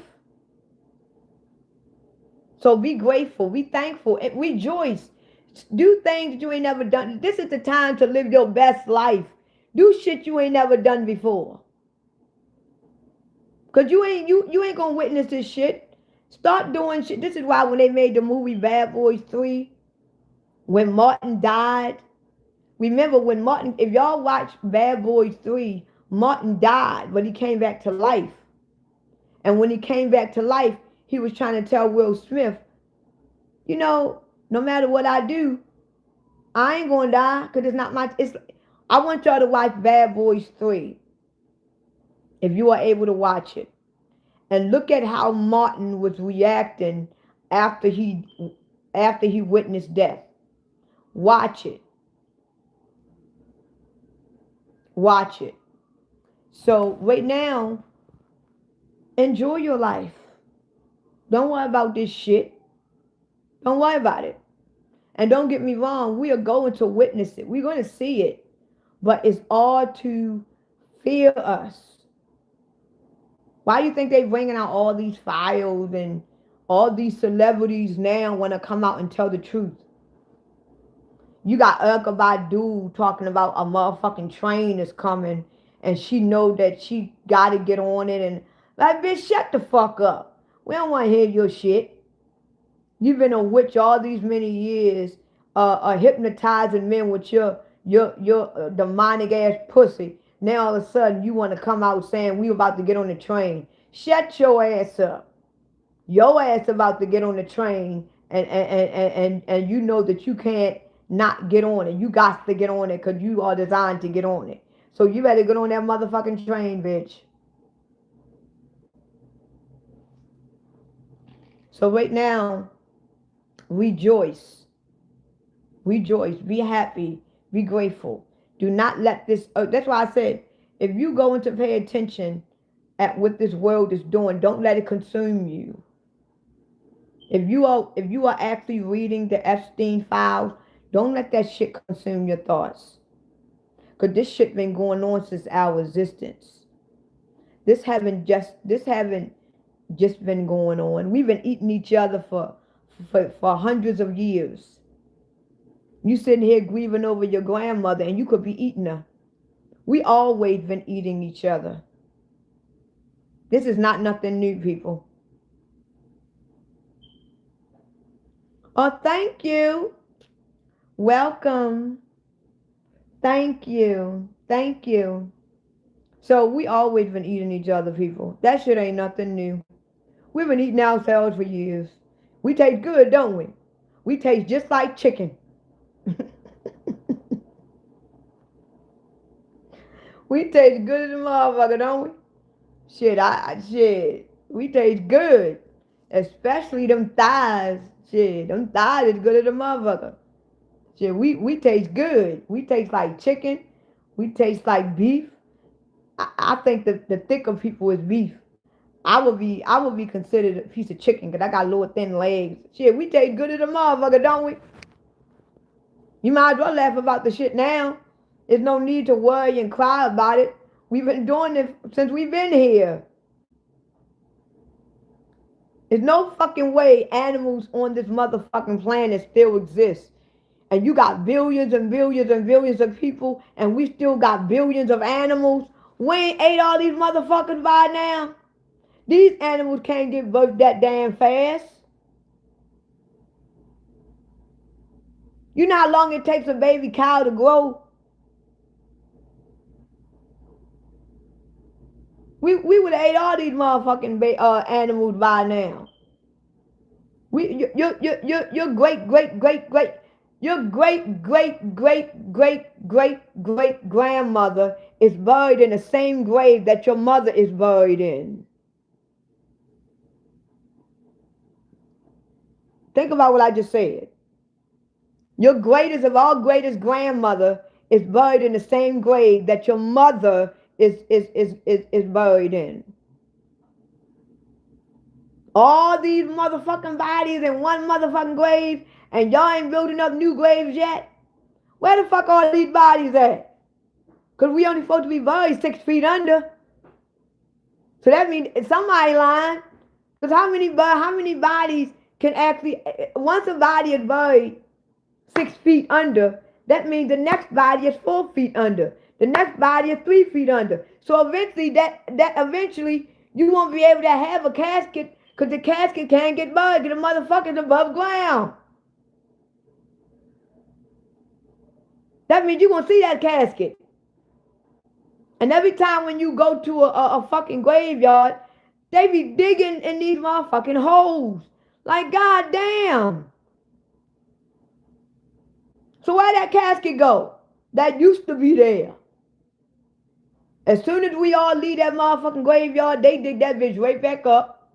So be grateful, be thankful, and rejoice. Do things that you ain't never done. This is the time to live your best life. Do shit you ain't never done before. Cause you ain't gonna witness this shit. Start doing shit. This is why when they made the movie Bad Boys 3, when Martin died, remember when Martin, if y'all watch Bad Boys 3, Martin died, but he came back to life. And when he came back to life, he was trying to tell Will Smith, you know, no matter what I do, I ain't gonna die, because it's not my, I want y'all to watch Bad Boys 3, if you are able to watch it. And look at how Martin was reacting after he witnessed death. Watch it. Watch it. So right now, enjoy your life. Don't worry about this shit. Don't worry about it. And don't get me wrong, we are going to witness it. We're going to see it. But it's all to fear us. Why do you think they're bringing out all these files and all these celebrities now want to come out and tell the truth? You got Erykah Badu talking about a motherfucking train is coming and she know that she got to get on it. And like, bitch, shut the fuck up. We don't want to hear your shit. You've been a witch all these many years, hypnotizing men with your demonic ass pussy. Now all of a sudden you want to come out saying we about to get on the train. Shut your ass up. Your ass about to get on the train and you know that you can't not get on it. You got to get on it because you are designed to get on it. So you better get on that motherfucking train, bitch. So right now, rejoice. Rejoice. Be happy. Be grateful. Do not let this, that's why I said, if you go into pay attention at what this world is doing, don't let it consume you. If you are actually reading the Epstein files, don't let that shit consume your thoughts. Because this shit been going on since our existence. This haven't just been going on. We've been eating each other for hundreds of years. You sitting here grieving over your grandmother and you could be eating her. We always been eating each other. This is not nothing new, people. Oh, thank you. Welcome. Thank you. Thank you. So we always been eating each other, people. That shit ain't nothing new. We've been eating ourselves for years. We taste good, don't we? We taste just like chicken. We taste good as a motherfucker, don't we? Shit, we taste good. Especially them thighs. Shit, them thighs is good as a motherfucker. Shit, we taste good. We taste like chicken. We taste like beef. I think the thicker people is beef. I would be considered a piece of chicken because I got little thin legs. Shit, we taste good as a motherfucker, don't we? You might as well laugh about the shit now. There's no need to worry and cry about it. We've been doing it since we've been here. There's no fucking way animals on this motherfucking planet still exist. And you got billions and billions and billions of people, and we still got billions of animals. We ain't ate all these motherfuckers by now. These animals can't get birthed that damn fast. You know how long it takes a baby cow to grow? We would have ate all these motherfucking animals by now. Your great grandmother is buried in the same grave that your mother is buried in. Think about what I just said. Your greatest of all greatest grandmother is buried in the same grave that your mother is buried in. All these motherfucking bodies in one motherfucking grave, and y'all ain't building up new graves yet? Where the fuck are these bodies at? Because we only supposed to be buried 6 feet under. So that means somebody lying. Because how many bodies can actually, once a body is buried 6 feet under, that means the next body is 4 feet under. The next body is 3 feet under. So eventually eventually you won't be able to have a casket, because the casket can't get buried because the motherfucker's above ground. That means you're going to see that casket. And every time when you go to a fucking graveyard, they be digging in these motherfucking holes. Like, goddamn. So where that casket go? That used to be there. As soon as we all leave that motherfucking graveyard, they dig that bitch right back up.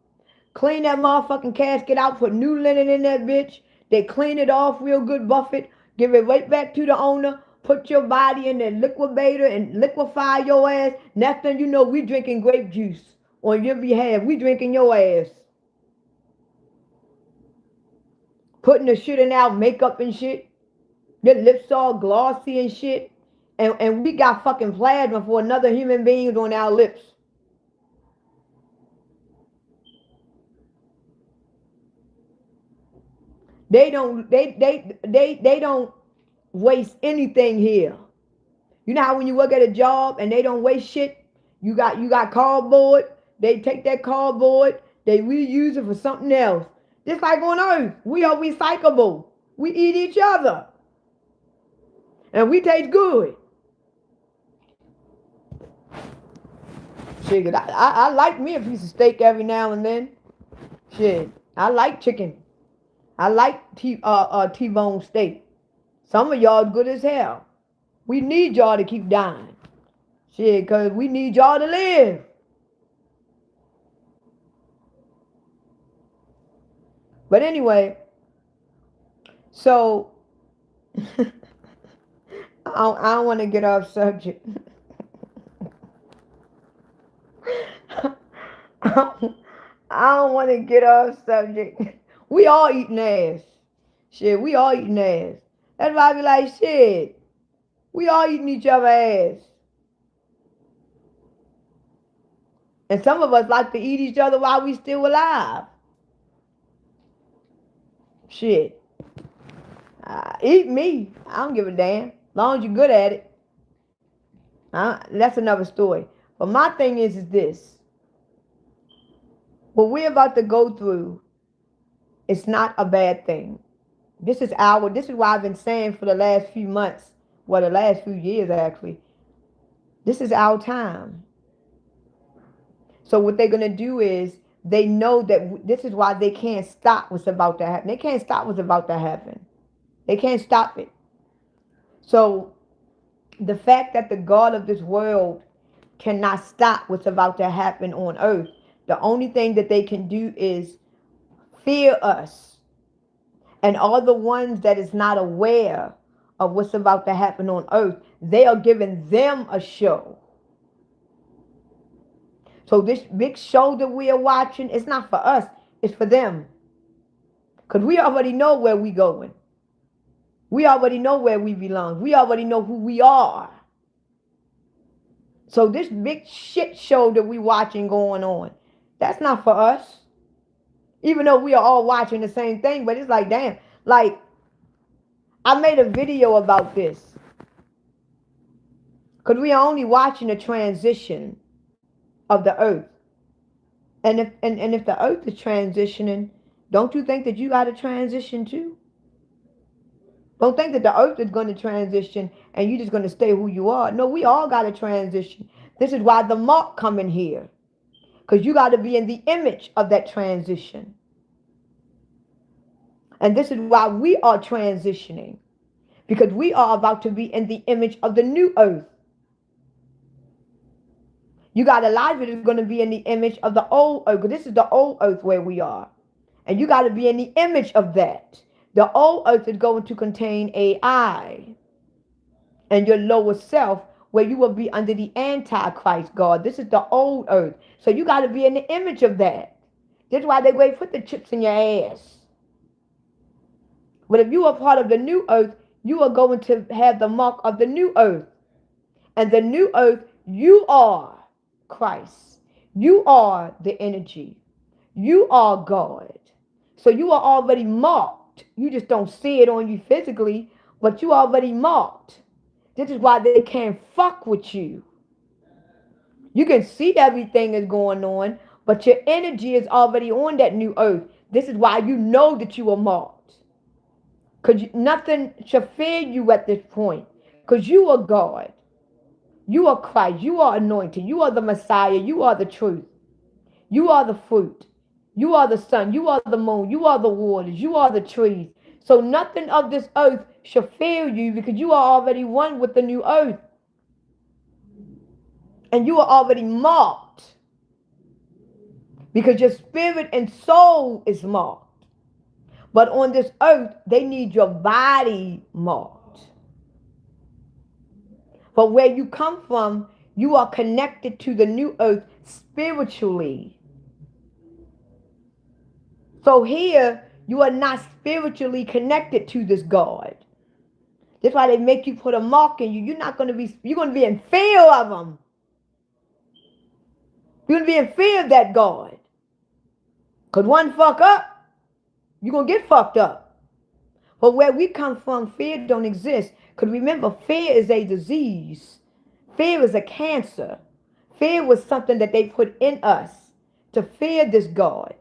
Clean that motherfucking casket out, put new linen in that bitch. They clean it off real good, buff it, give it right back to the owner. Put your body in the liquidator and liquefy your ass. Next thing you know, we drinking grape juice on your behalf. We drinking your ass. Putting the shit in our makeup and shit. Your lips all glossy and shit. And we got fucking plasma for another human being on our lips. They don't waste anything here. You know how when you work at a job and they don't waste shit? You got cardboard, they take that cardboard, they reuse it for something else. Just like on Earth, we are recyclable. We eat each other. And we taste good. Shit, I like me a piece of steak every now and then. Shit, I like chicken. I like T-bone steak. Some of y'all good as hell. We need y'all to keep dying. Shit, because we need y'all to live. But anyway, so I don't want to get off subject. I don't want to get off subject. We all eating ass. Shit, we all eating ass. That's why I be like, shit, we all eating each other ass. And some of us like to eat each other while we still alive. Shit. Eat me. I don't give a damn. As long as you're good at it. That's another story. But my thing is this. What we're about to go through, it's not a bad thing. This is why I've been saying for the last few months, well, the last few years actually, this is our time. So what they're going to do is, they know that this is why they can't stop what's about to happen. They can't stop what's about to happen. They can't stop it. So the fact that the God of this world cannot stop what's about to happen on earth, the only thing that they can do is fear us. And all the ones that is not aware of what's about to happen on earth, they are giving them a show. So this big show that we are watching, it's not for us, it's for them. Because we already know where we're going. We already know where we belong. We already know who we are. So this big shit show that we watching going on, that's not for us. Even though we are all watching the same thing, but it's like, damn. Like, I made a video about this. Because we are only watching a transition of the earth. And if the earth is transitioning, don't you think that you got to transition too? Don't think that the earth is going to transition and you're just going to stay who you are. No, we all got to transition. This is why the mark come in here. Because you got to be in the image of that transition. And this is why we are transitioning. Because we are about to be in the image of the new earth. You got a lot of it is going to be in the image of the old earth. Because this is the old earth where we are. And you got to be in the image of that. The old earth is going to contain AI. And your lower self where you will be under the Antichrist God. This is the old earth. So you got to be in the image of that. That's why they wait, put the chips in your ass. But if you are part of the new earth, you are going to have the mark of the new earth. And the new earth, you are Christ. You are the energy. You are God. So you are already marked. You just don't see it on you physically, but you are already marked. This is why they can't fuck with you. You can see everything is going on, but your energy is already on that new earth. This is why you know that you are marked. Because nothing shall fear you at this point. Because you are God. You are Christ. You are anointed. You are the Messiah. You are the truth. You are the fruit. You are the sun. You are the moon. You are the waters. You are the trees. So nothing of this earth shall fail you because you are already one with the new earth. And you are already marked. Because your spirit and soul is marked. But on this earth, they need your body marked. But where you come from, you are connected to the new earth spiritually. So here, you are not spiritually connected to this God. That's why they make you put a mark in you. You're going to be in fear of them. You're going to be in fear of that God. Because one fuck up, you're going to get fucked up. But where we come from, fear don't exist. Because remember, fear is a disease. Fear is a cancer. Fear was something that they put in us to fear this God.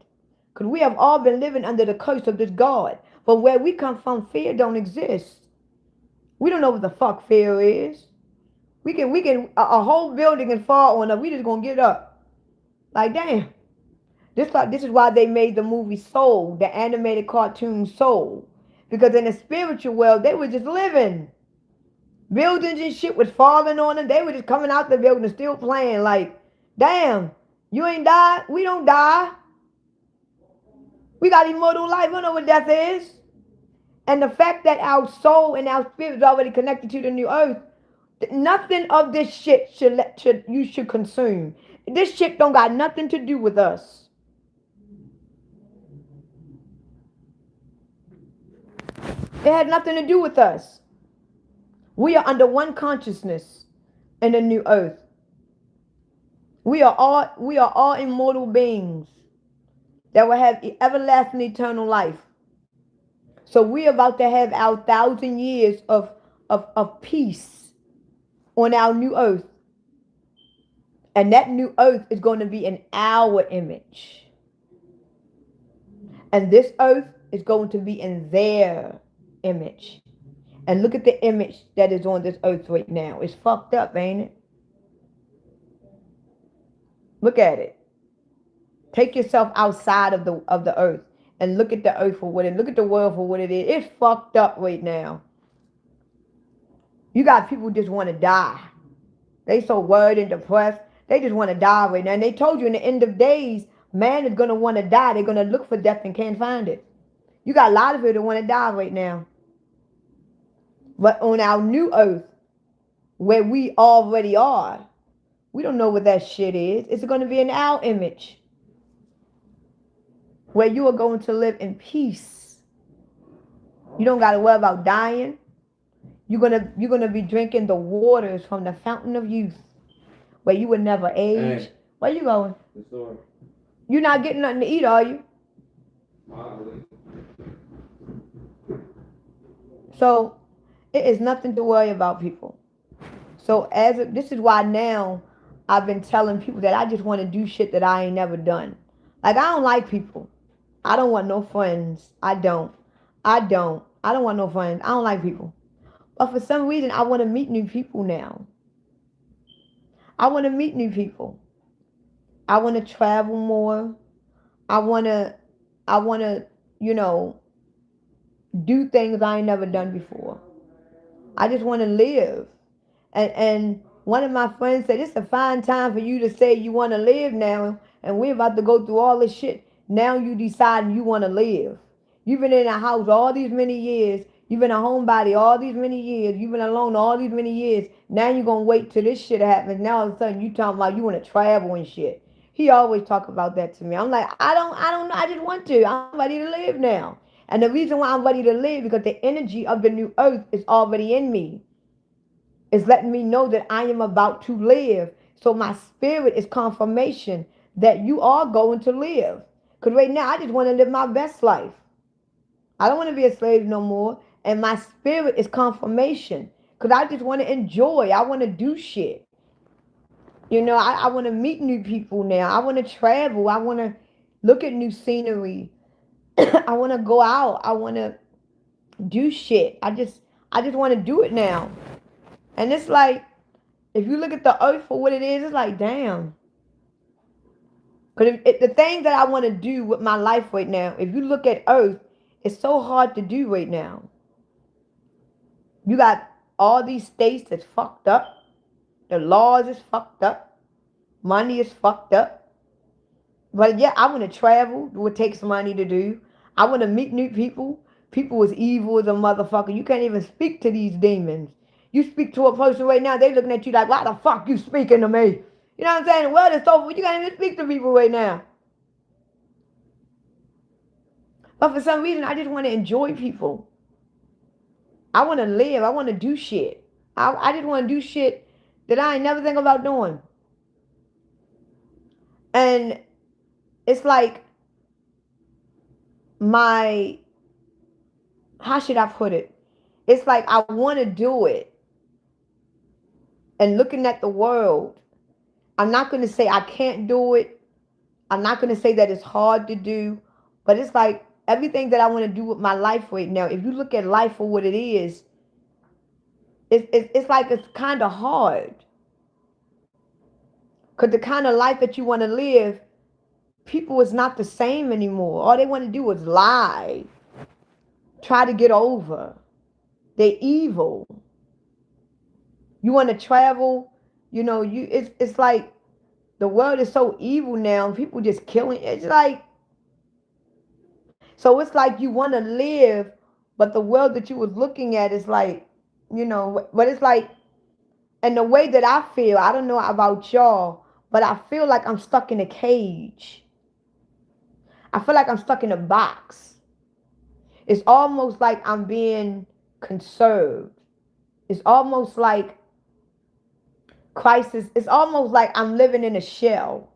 Because we have all been living under the curse of this God. But where we come from, fear don't exist. We don't know what the fuck fear is. We can a whole building can fall on us. We just gonna get up. Like, damn. This is why they made the movie Soul, the animated cartoon Soul. Because in the spiritual world, they were just living. Buildings and shit was falling on them. They were just coming out the building still playing like, damn, you ain't died? We don't die. We got immortal life. We don't know what death is. And the fact that our soul and our spirit is already connected to the new earth, nothing of this shit you should consume. This shit don't got nothing to do with us. It had nothing to do with us. We are under one consciousness in the new earth. We are all immortal beings that will have everlasting eternal life. So we're about to have our 1,000 years of peace on our new earth. And that new earth is going to be in our image. And this earth is going to be in their image. And look at the image that is on this earth right now. It's fucked up, ain't it? Look at it. Take yourself outside of the earth and look at the earth for what it is. Look at the world for what it is. It's fucked up right now. You got people who just want to die. They so worried and depressed. They just want to die right now. And they told you in the end of days, man is going to want to die. They're going to look for death and can't find it. You got a lot of people that want to die right now. But on our new earth, where we already are, we don't know what that shit is. It's going to be in our image. Where you are going to live in peace. You don't got to worry about dying. You're gonna be drinking the waters from the fountain of youth. Where you would never age. Hey. Where you going? The store. You're not getting nothing to eat, are you? So it is nothing to worry about, people. So this is why now I've been telling people that I just want to do shit that I ain't never done. Like, I don't like people. I don't want no friends. I don't want no friends. I don't like people. But for some reason, I want to meet new people now. I want to meet new people. I want to travel more. I want to, do things I ain't never done before. I just want to live. And one of my friends said, it's a fine time for you to say you want to live now. And we're about to go through all this shit. Now you decide you want to live. You've been in a house all these many years. You've been a homebody all these many years. You've been alone all these many years. Now you're going to wait till this shit happens. Now all of a sudden you talking about you want to travel and shit. He always talk about that to me. I'm like, I don't know. I just want to. I'm ready to live now. And the reason why I'm ready to live because the energy of the new earth is already in me. It's letting me know that I am about to live. So my spirit is confirmation that you are going to live. Because right now I just want to live my best life. I don't want to be a slave no more. And my spirit is confirmation. Because I just want to enjoy. I want to do shit. You know, I want to meet new people now. I want to travel. I want to look at new scenery. I want to go out. I want to do shit. I just want to do it now. And it's like, if you look at the earth for what it is, it's like, damn. Because the thing that I want to do with my life right now, if you look at earth, it's so hard to do right now. You got all these states that's fucked up. The laws is fucked up. Money is fucked up. But yeah, I want to travel, what takes money to do. I want to meet new people. People is evil as a motherfucker. You can't even speak to these demons. You speak to a person right now, they looking at you like, why the fuck you speaking to me? You know what I'm saying? The world is so, you can't even speak to people right now. But for some reason, I just want to enjoy people. I want to live. I want to do shit. I just want to do shit that I ain't never think about doing. And it's like how should I put it? It's like I want to do it. And looking at the world, I'm not going to say I can't do it. I'm not going to say that it's hard to do. But it's like everything that I want to do with my life right now, if you look at life for what it is, it's like it's kind of hard. Because the kind of life that you want to live, people is not the same anymore. All they want to do is lie. Try to get over. They're evil. You want to travel, you know, it's like the world is so evil now. People just killing. It's like, so it's like you want to live, but the world that you was looking at is like, you know, but it's like, and the way that I feel, I don't know about y'all, but I feel like I'm stuck in a cage. I feel like I'm stuck in a box. It's almost like I'm being conserved. It's almost like crisis. It's almost like I'm living in a shell.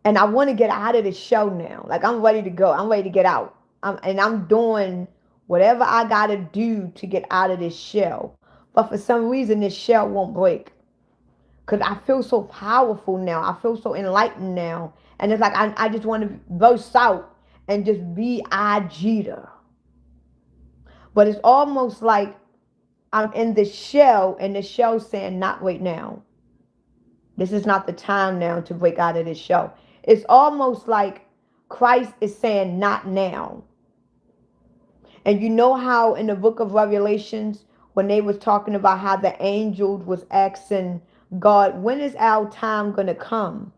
And I want to get out of this shell now. Like I'm ready to go. I'm ready to get out. I'm doing whatever I got to do to get out of this shell. But for some reason, this shell won't break. Because I feel so powerful now. I feel so enlightened now. And it's like I just want to burst out and just be Ajita. But it's almost like I'm in the shell and the shell saying, not right now. This is not the time now to break out of this shell. It's almost like Christ is saying, not now. And you know how in the book of Revelations, when they was talking about how the angels was asking God, when is our time going to come?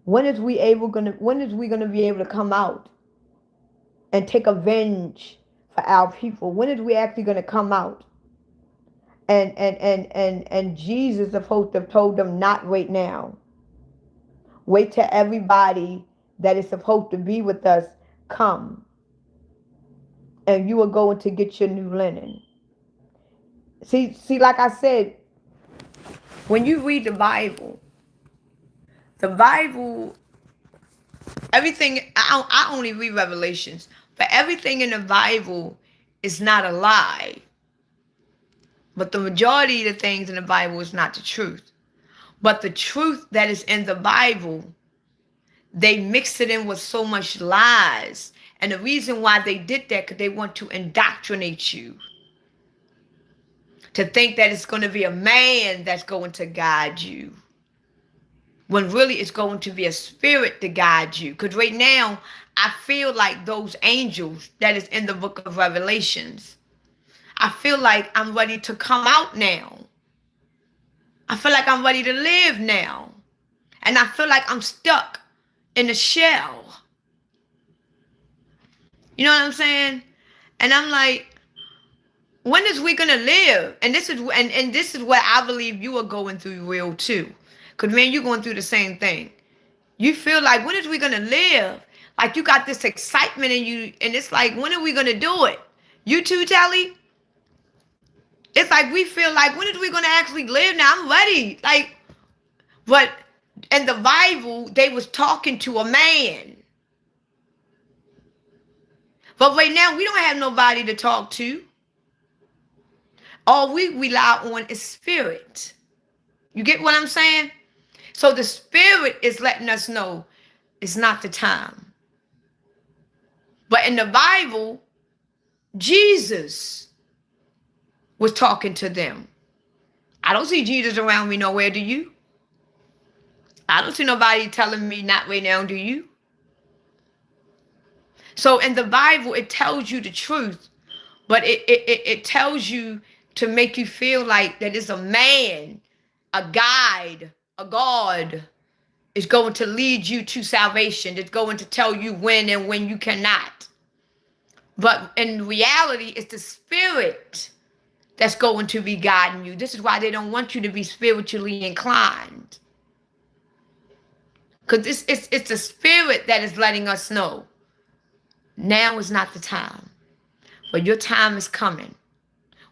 When is we going to be able to come out and take revenge for our people? When is we actually going to come out? And Jesus is supposed to have told them, not right now. Wait till everybody that is supposed to be with us come. And you are going to get your new linen. See, like I said, when you read the Bible, everything, I only read Revelations, but everything in the Bible is not a lie. But the majority of the things in the Bible is not the truth. But the truth that is in the Bible, they mixed it in with so much lies. And the reason why they did that, because they want to indoctrinate you. To think that it's going to be a man that's going to guide you. When really it's going to be a spirit to guide you. Because right now, I feel like those angels that is in the book of Revelations, I feel like I'm ready to come out now. I feel like I'm ready to live now. And I feel like I'm stuck in a shell. You know what I'm saying? And I'm like, when is we gonna live? And this is what I believe you are going through real too. Cause man, you're going through the same thing. You feel like, when is we gonna live? Like you got this excitement in you, and it's like, when are we gonna do it? You too, Telly? It's like we feel like, when is we gonna actually live now? I'm ready. Like, but in the Bible, they was talking to a man. But right now, we don't have nobody to talk to. All we rely on is spirit. You get what I'm saying? So the spirit is letting us know it's not the time. But in the Bible, Jesus was talking to them. I don't see Jesus around me nowhere, do you? I don't see nobody telling me not right now, do you? So in the Bible, it tells you the truth, but it tells you to make you feel like that is a man, a guide, a God is going to lead you to salvation. It's going to tell you when and when you cannot. But in reality, it's the spirit that's going to be guiding you. This is why they don't want you to be spiritually inclined. Because it's the spirit that is letting us know now is not the time. But your time is coming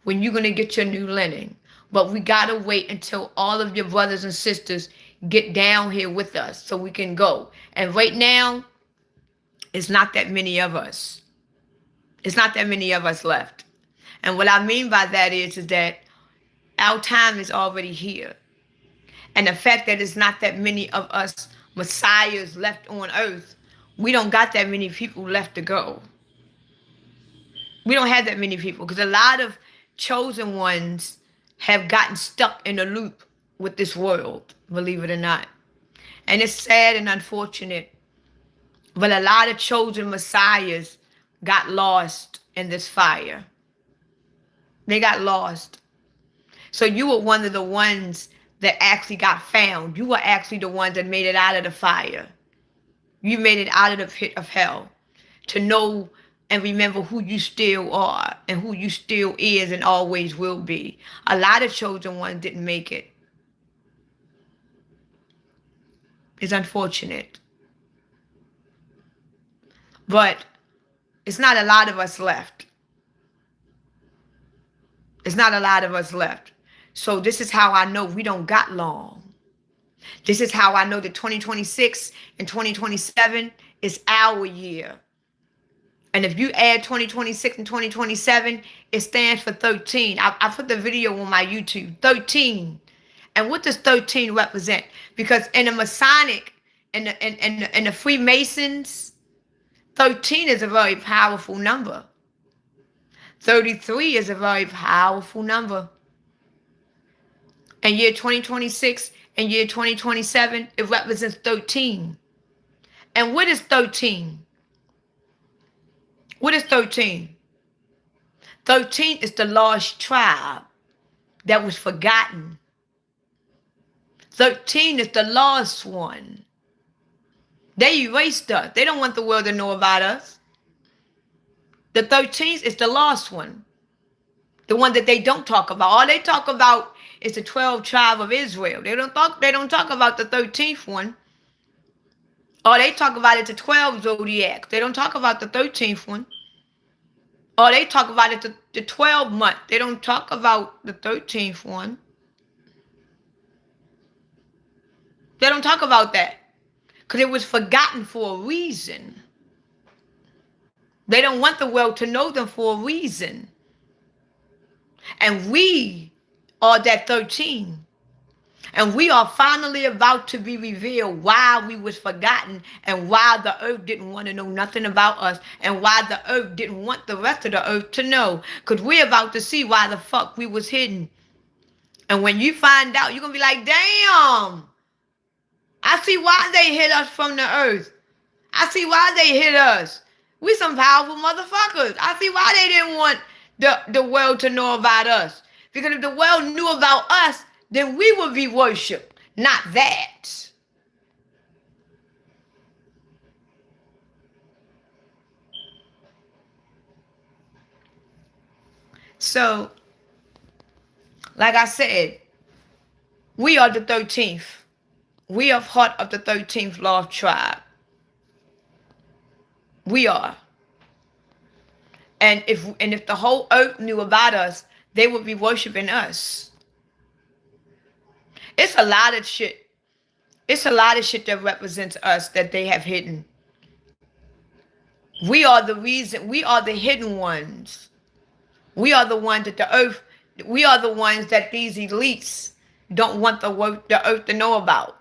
when you're going to get your new linen. But we got to wait until all of your brothers and sisters get down here with us so we can go. And right now, it's not that many of us. It's not that many of us left. And what I mean by that is that our time is already here. And the fact that it's not that many of us messiahs left on earth, we don't got that many people left to go. We don't have that many people because a lot of chosen ones have gotten stuck in a loop with this world, believe it or not. And it's sad and unfortunate, but a lot of chosen messiahs got lost in this fire. They got lost. So you were one of the ones that actually got found. You were actually the ones that made it out of the fire. You made it out of the pit of hell to know and remember who you still are and who you still is and always will be. A lot of chosen ones didn't make it. It's unfortunate. But it's not a lot of us left. It's not a lot of us left. So this is how I know we don't got long. This is how I know that 2026 and 2027 is our year. And if you add 2026 and 2027, it stands for 13. I put the video on my YouTube, 13. And what does 13 represent? Because in the Masonic and the Freemasons, 13 is a very powerful number. 33 is a very powerful number. And year 2026 and year 2027, it represents 13. And what is 13? What is 13? 13 is the lost tribe that was forgotten. 13 is the lost one. They erased us. They don't want the world to know about us. The 13th is the lost one. The one that they don't talk about. All they talk about is the 12 tribe of Israel. They don't talk about the 13th one. All they talk about is the 12 zodiac. They don't talk about the 13th one. All they talk about is the 12 month. They don't talk about the 13th one. They don't talk about that. Because it was forgotten for a reason. They don't want the world to know them for a reason. And we are that 13. And we are finally about to be revealed why we was forgotten and why the earth didn't want to know nothing about us and why the earth didn't want the rest of the earth to know. Because we're about to see why the fuck we was hidden. And when you find out, you're going to be like, damn, I see why they hid us from the earth. I see why they hid us. We some powerful motherfuckers. I see why they didn't want the world to know about us. Because if the world knew about us, then we would be worshipped, not that. So, like I said, we are the 13th. We are part of the 13th law of tribe. We are. And if the whole earth knew about us, they would be worshiping us. It's a lot of shit. It's a lot of shit that represents us that they have hidden. We are the reason. We are the hidden ones. We are the ones that the earth. We are the ones that these elites don't want the earth to know about.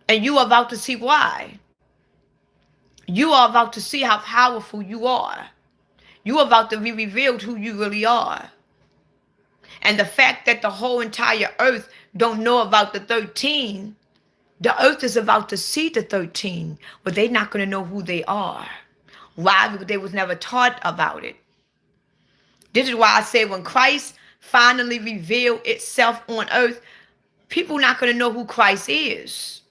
And you are about to see why. You are about to see how powerful you are. You are about to be revealed who you really are. And the fact that the whole entire earth don't know about the 13, the earth is about to see the 13, but they're not going to know who they are. Why? Because they was never taught about it. This is why I say when Christ finally revealed itself on earth, people not going to know who Christ is.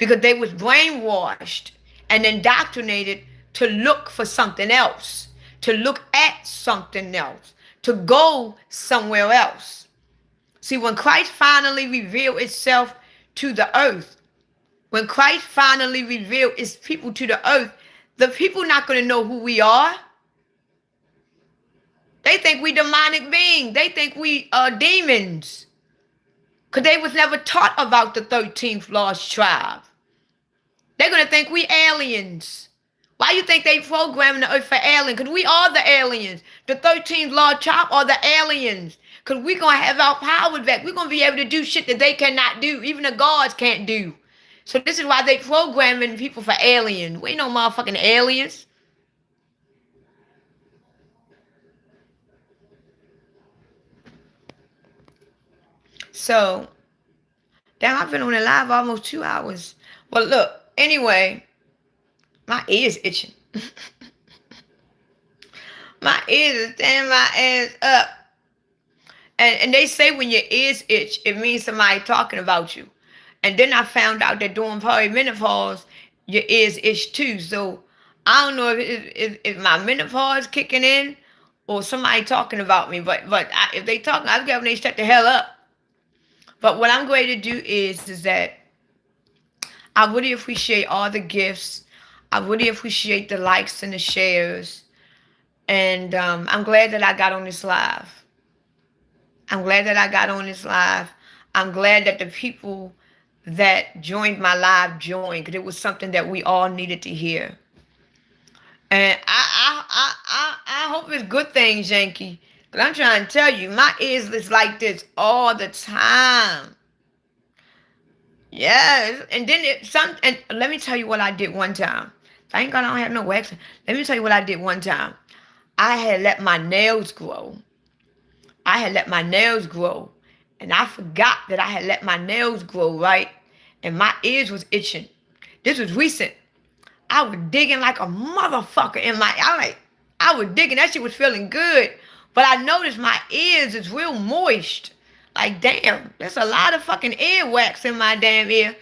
Because they was brainwashed and indoctrinated to look for something else, to look at something else, to go somewhere else. See, when Christ finally revealed itself to the earth, when Christ finally revealed his people to the earth, the people not going to know who we are. They think we demonic beings. They think we are demons. Because they was never taught about the 13th lost tribe. They're going to think we aliens. Why you think they programming the earth for aliens? Because we are the aliens. The 13th lost tribe are the aliens. Because we're going to have our power back. We're going to be able to do shit that they cannot do. Even the gods can't do. So this is why they programming people for aliens. We ain't no motherfucking aliens. So, damn, I've been on the live almost 2 hours. Well, look, anyway, my ears itching. My ears is standing my ass up. And they say when your ears itch, it means somebody talking about you. And then I found out that during perimenopause, your ears itch too. So I don't know if my menopause kicking in or somebody talking about me. But if they talking, I'll get when they shut the hell up. But what I'm going to do is that I really appreciate all the gifts. I really appreciate the likes and the shares. And I'm glad that I got on this live. I'm glad that I got on this live. I'm glad that the people that joined my live joined, because it was something that we all needed to hear. And I hope it's good things, Yankee. Because I'm trying to tell you, my ears is like this all the time. Yes. And then and let me tell you what I did one time. Thank God I don't have no wax. Let me tell you what I did one time. I had let my nails grow. And I forgot that I had let my nails grow, right? And my ears was itching. This was recent. I was digging like a motherfucker in I was digging. That shit was feeling good. But I noticed my ears is real moist. Like, damn, there's a lot of fucking earwax in my damn ear.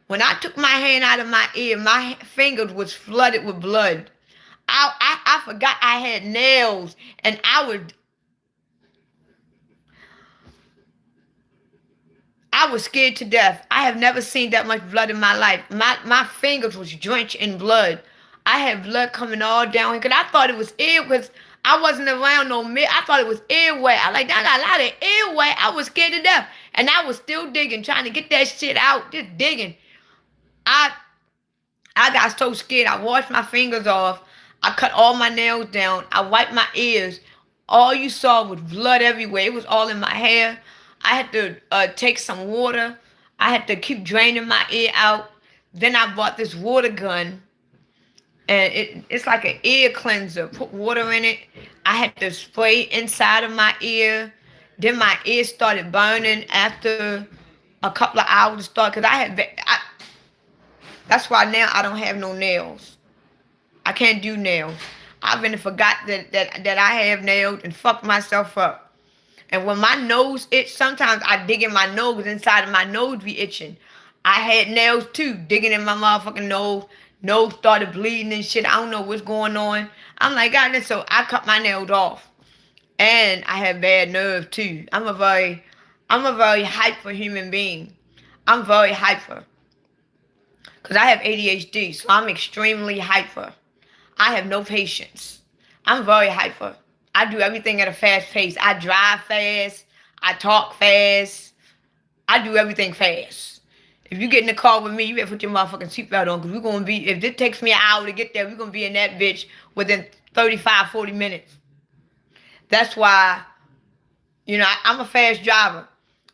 When I took my hand out of my ear, my fingers was flooded with blood. I forgot I had nails, and I was scared to death. I have never seen that much blood in my life. My fingers was drenched in blood. I had blood coming all down here because I thought it was ear, because I wasn't around no mirror. I thought it was earwax. I got a lot of earwax. I was scared to death. And I was still digging, trying to get that shit out, just digging. I got so scared. I washed my fingers off. I cut all my nails down. I wiped my ears. All you saw was blood everywhere. It was all in my hair. I had to take some water. I had to keep draining my ear out. Then I bought this water gun. And it's like an ear cleanser. Put water in it. I had to spray inside of my ear. Then my ear started burning after a couple of hours. Because that's why now I don't have no nails. I can't do nails. I've been forgot that I have nails and fucked myself up. And when my nose itch, sometimes I dig in my nose, inside of my nose be itching. I had nails too, digging in my motherfucking nose. Nose started bleeding and shit. I don't know what's going on. I'm like, God, so I cut my nails off. And I have bad nerve too. I'm a very hyper human being. I'm very hyper. Because I have ADHD, so I'm extremely hyper. I have no patience. I'm very hyper. I do everything at a fast pace. I drive fast. I talk fast. I do everything fast. If you get in the car with me, you better put your motherfucking seatbelt on, because we're going to be, if it takes me an hour to get there, we're going to be in that bitch within 35, 40 minutes. That's why, I'm a fast driver.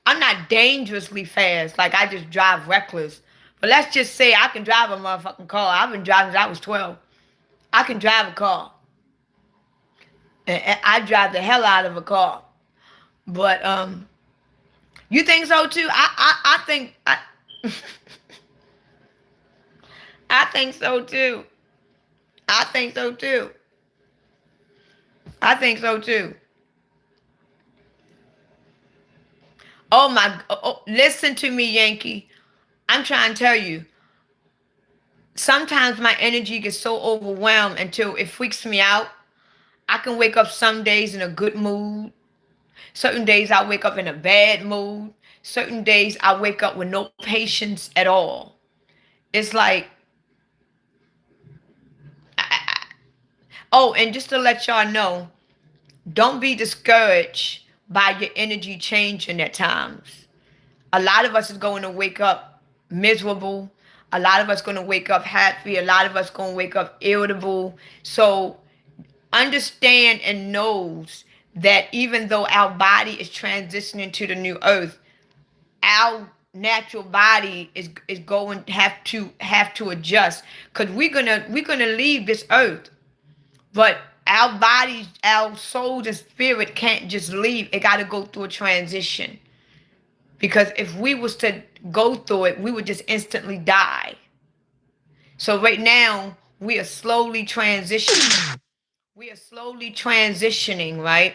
I'm not dangerously fast. Like, I just drive reckless. But let's just say I can drive a motherfucking car. I've been driving since I was 12. I can drive a car. And I drive the hell out of a car. But, you think so too? I think, I think so too. I think so too. I think so too. Oh my, listen to me, Yankee. I'm trying to tell you. Sometimes my energy gets so overwhelmed until it freaks me out. I can wake up some days in a good mood. Certain days I wake up in a bad mood. Certain days I wake up with no patience at all. It's like, oh, and just to let y'all know, don't be discouraged by your energy changing at times. A lot of us is going to wake up miserable. A lot of us going to wake up happy. A lot of us going to wake up irritable. So understand and knows that even though our body is transitioning to the new earth, our natural body is going to have to adjust, because we're gonna leave this earth. But our bodies, our souls and spirit can't just leave. It got to go through a transition. Because if we was to go through it, we would just instantly die. So right now, we are slowly transitioning. We are slowly transitioning, right?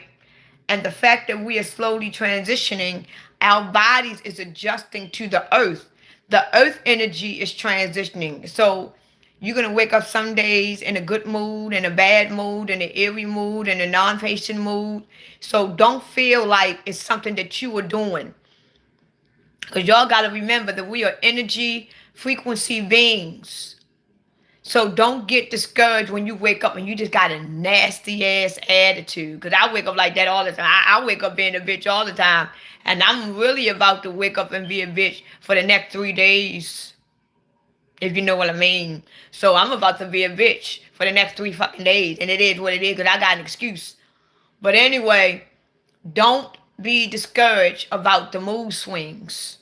And the fact that we are slowly transitioning, our bodies is adjusting to the earth. The earth energy is transitioning. So you're going to wake up some days in a good mood, in a bad mood, in an eerie mood, in a non-patient mood. So don't feel like it's something that you are doing. Because y'all got to remember that we are energy frequency beings. So don't get discouraged when you wake up and you just got a nasty ass attitude. Because I wake up like that all the time. I wake up being a bitch all the time. And I'm really about to wake up and be a bitch for the next 3 days. If you know what I mean. So I'm about to be a bitch for the next 3 fucking days. And it is what it is, because I got an excuse. But anyway, don't be discouraged about the mood swings.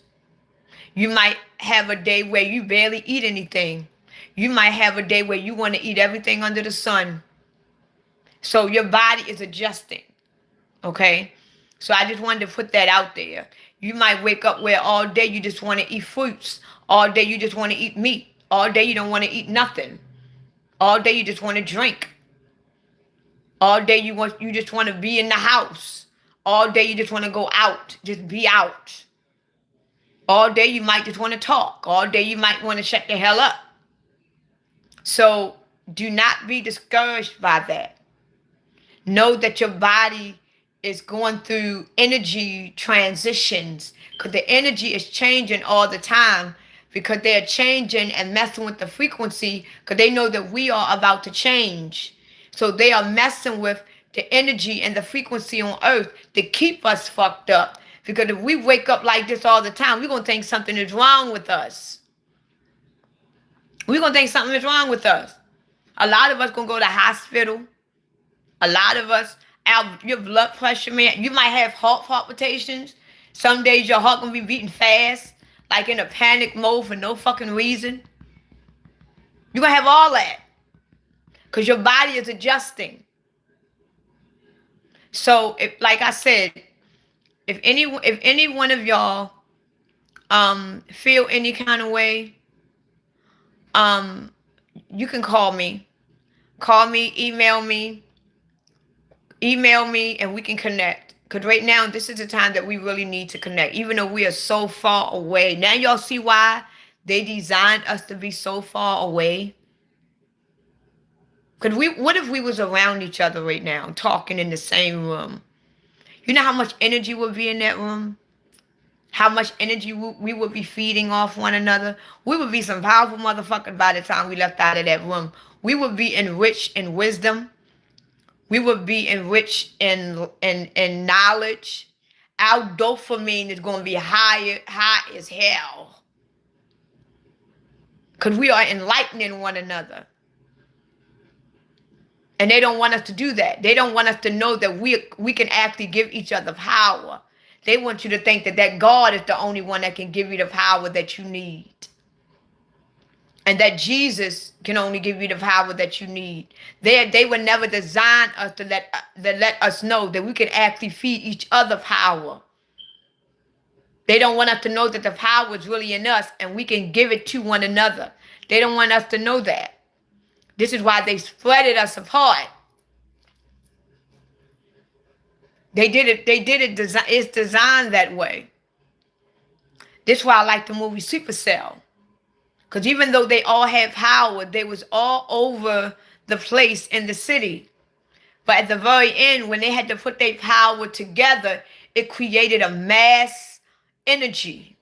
You might have a day where you barely eat anything. You might have a day where you want to eat everything under the sun. So your body is adjusting. Okay? So I just wanted to put that out there. You might wake up where all day you just want to eat fruits. All day you just want to eat meat. All day you don't want to eat nothing. All day you just want to drink. All day you just want to be in the house. All day you just want to go out. Just be out. All day you might just want to talk. All day you might want to shut the hell up. So do not be discouraged by that. Know that your body is going through energy transitions, because the energy is changing all the time, because they're changing and messing with the frequency, because they know that we are about to change. So they are messing with the energy and the frequency on earth to keep us fucked up. Because if we wake up like this all the time, we're going to think something is wrong with us. We're going to think something is wrong with us. A lot of us going to go to the hospital. A lot of us, your blood pressure, man, you might have heart palpitations. Some days your heart going to be beating fast, like in a panic mode for no fucking reason. You're going to have all that, because your body is adjusting. So, like I said, if any one of y'all feel any kind of way, you can call me. Call me, email me, and we can connect. Because right now, this is the time that we really need to connect, even though we are so far away. Now y'all see why they designed us to be so far away. What if we was around each other right now, talking in the same room? You know how much energy would be in that room? How much energy we would be feeding off one another? We would be some powerful motherfuckers by the time we left out of that room. We would be enriched in wisdom. We would be enriched in knowledge. Our dopamine is going to be high as hell. Because we are enlightening one another. And they don't want us to do that. They don't want us to know that we can actually give each other power. They want you to think that God is the only one that can give you the power that you need. And that Jesus can only give you the power that you need. They would never design us to let us know that we can actually feed each other power. They don't want us to know that the power is really in us and we can give it to one another. They don't want us to know that. This is why they spreaded us apart. They did it. It's designed that way. This is why I like the movie Supercell. Because even though they all had power, they was all over the place in the city. But at the very end, when they had to put their power together, it created a mass energy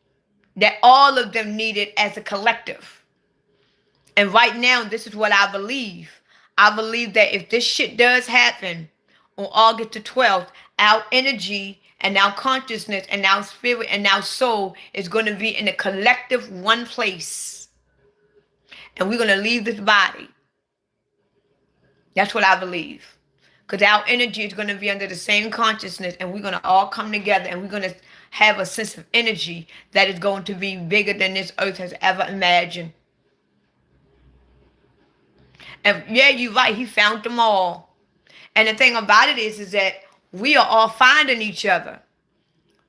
that all of them needed as a collective. And right now, this is what I believe. I believe that if this shit does happen on August the 12th, our energy and our consciousness and our spirit and our soul is going to be in a collective one place. And we're going to leave this body. That's what I believe. Because our energy is going to be under the same consciousness, and we're going to all come together, and we're going to have a sense of energy that is going to be bigger than this earth has ever imagined. And yeah, you're right. He found them all. And the thing about it is that we are all finding each other.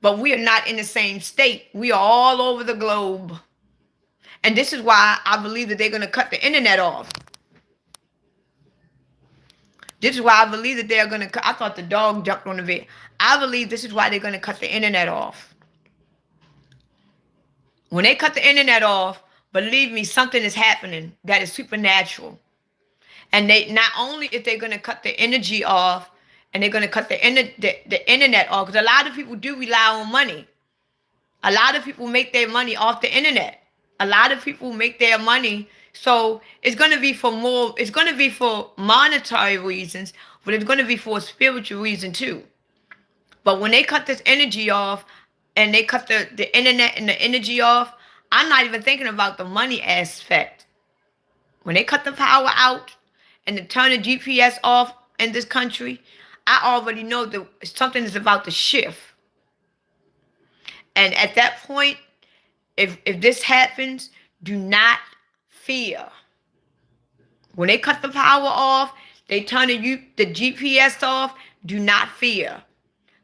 But we are not in the same state. We are all over the globe. And this is why I believe that they're going to cut the internet off. This is why I believe that they're going to cut. I thought the dog jumped on the bed. I believe this is why they're going to cut the internet off. When they cut the internet off, believe me, something is happening that is supernatural. And they not only if they're going to cut the energy off, and they're going to cut the internet off, because a lot of people do rely on money. A lot of people make their money off the internet. A lot of people make their money. So it's going to be for more, it's going to be for monetary reasons, but it's going to be for a spiritual reason too. But when they cut this energy off and they cut the internet and the energy off, I'm not even thinking about the money aspect. When they cut the power out and they turn the GPS off in this country, I already know that something is about to shift. And at that point, if this happens, do not fear. When they cut the power off, they turn the GPS off, do not fear.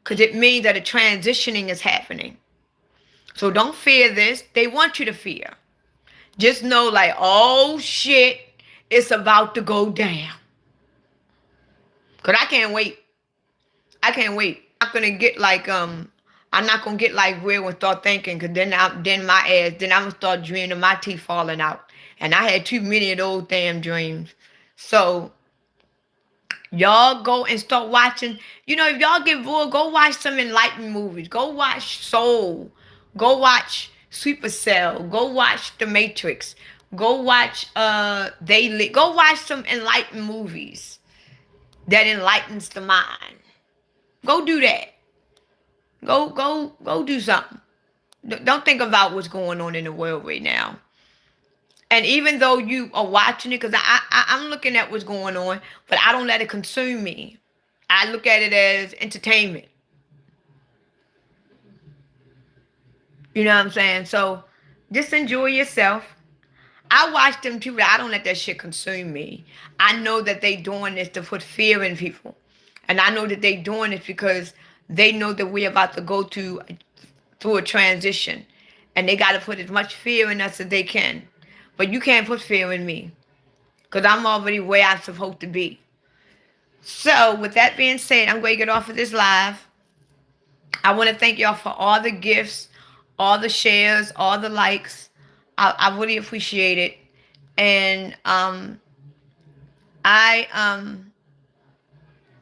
Because it means that a transitioning is happening. So don't fear this. They want you to fear. Just know like, oh shit, it's about to go down. Because I can't wait. I can't wait. I'm not gonna get like I'm not gonna get like real and start thinking, because then I'm gonna start dreaming my teeth falling out. And I had too many of those damn dreams. So y'all go and start watching. You know, if y'all get bored, go watch some enlightened movies. Go watch Soul. Go watch Supercell. Go watch The Matrix. Go watch Go watch some enlightened movies that enlightens the mind. Go do that. Go do something. Don't think about what's going on in the world right now. And even though you are watching it, because I'm looking at what's going on, but I don't let it consume me. I look at it as entertainment. You know what I'm saying? So just enjoy yourself. I watch them too, but I don't let that shit consume me. I know that they doing this to put fear in people. And I know that they doing it because they know that we're about to go through a transition. And they got to put as much fear in us as they can. But you can't put fear in me, because I'm already where I'm supposed to be. So with that being said, I'm going to get off of this live. I want to thank y'all for all the gifts, all the shares, all the likes. I really appreciate it. And I I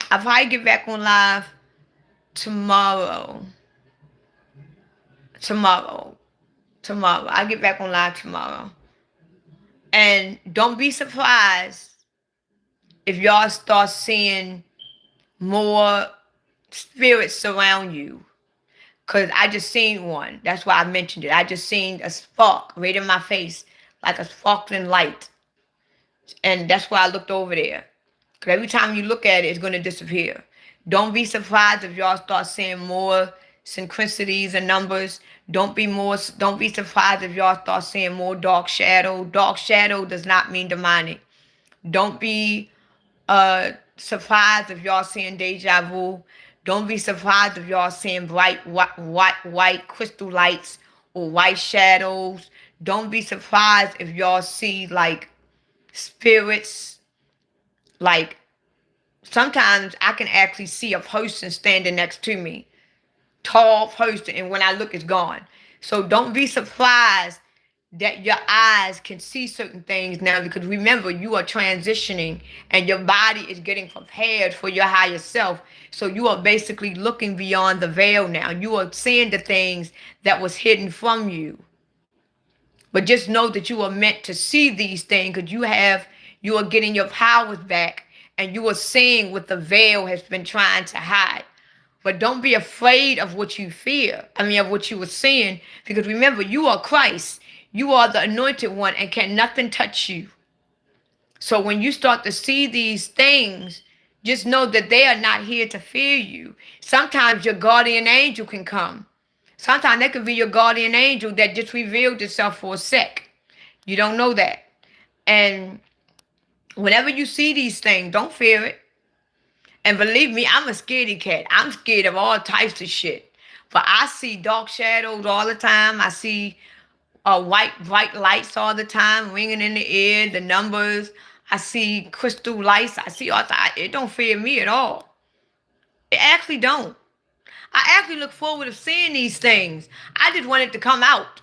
I'll probably get back on live tomorrow. Tomorrow. Tomorrow. I'll get back on live tomorrow. And don't be surprised if y'all start seeing more spirits surround you. Cause I just seen one. That's why I mentioned it. I just seen a spark right in my face, like a sparkling light. And that's why I looked over there. Cause every time you look at it, it's gonna disappear. Don't be surprised if y'all start seeing more synchronicities and numbers. Don't be surprised if y'all start seeing more dark shadow. Dark shadow does not mean demonic. Don't be surprised if y'all seeing deja vu. Don't be surprised if y'all seeing bright white crystal lights or white shadows. Don't be surprised if y'all see like spirits. Like sometimes I can actually see a person standing next to me, tall person, and when I look, it's gone. So don't be surprised that your eyes can see certain things now, because remember, you are transitioning and your body is getting prepared for your higher self. So you are basically looking beyond the veil now. You are seeing the things that was hidden from you. But just know that you are meant to see these things, because you are getting your powers back, and you are seeing what the veil has been trying to hide. But don't be afraid of what you fear. I mean, of what you were seeing, because remember, you are Christ. You are the anointed one, and can nothing touch you. So when you start to see these things, just know that they are not here to fear you. Sometimes your guardian angel can come. Sometimes that could be your guardian angel that just revealed itself for a sec. You don't know that. And whenever you see these things, don't fear it. And believe me, I'm a scaredy cat. I'm scared of all types of shit. But I see dark shadows all the time. I see white bright lights all the time, ringing in the air, the numbers. I see crystal lights. I see all that. It don't fear me at all. It actually don't. I actually look forward to seeing these things. I just want it to come out.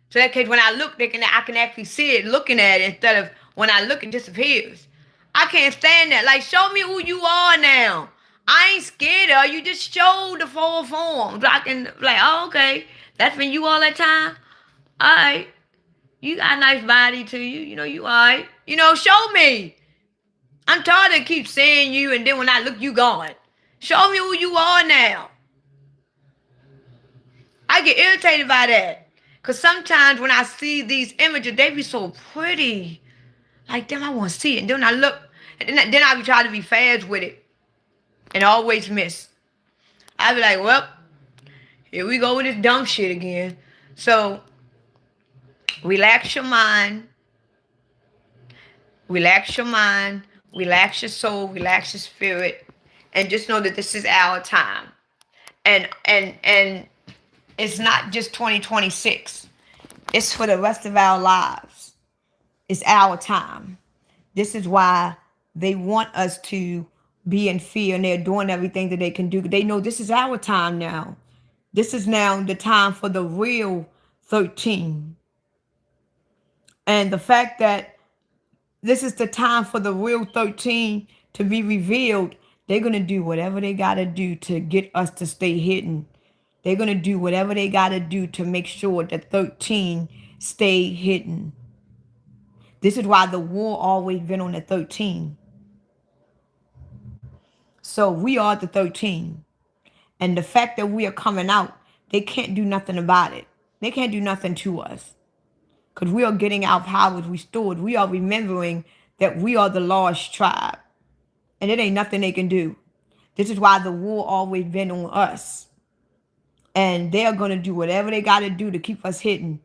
So that case when I look, I can actually see it looking at it, instead of when I look, it disappears. I can't stand that. Like, show me who you are now. I ain't scared of you. Just show the full form. So I can, like, oh, okay. That's been you all that time? All right. You got a nice body to you. You know, you all right. You know, show me. I'm tired of keep saying you, and then when I look, you gone. Show me who you are now. I get irritated by that. Because sometimes when I see these images, they be so pretty. Like, damn, I want to see it. And then I look, and then I be trying to be fast with it. And always miss. I be like, well, here we go with this dumb shit again. So, relax your mind. Relax your mind. Relax your soul. Relax your spirit. And just know that this is our time. And it's not just 2026. It's for the rest of our lives. It's our time. This is why they want us to be in fear, and they're doing everything that they can do. They know this is our time now. This is now the time for the real 13. And the fact that this is the time for the real 13 to be revealed, they're going to do whatever they got to do to get us to stay hidden. They're going to do whatever they got to do to make sure that 13 stay hidden. This is why the war always been on the 13. So we are the 13. And the fact that we are coming out, they can't do nothing about it. They can't do nothing to us. Because we are getting our powers restored. We are remembering that we are the lost tribe. And it ain't nothing they can do. This is why the war always been on us. And they're going to do whatever they got to do to keep us hidden.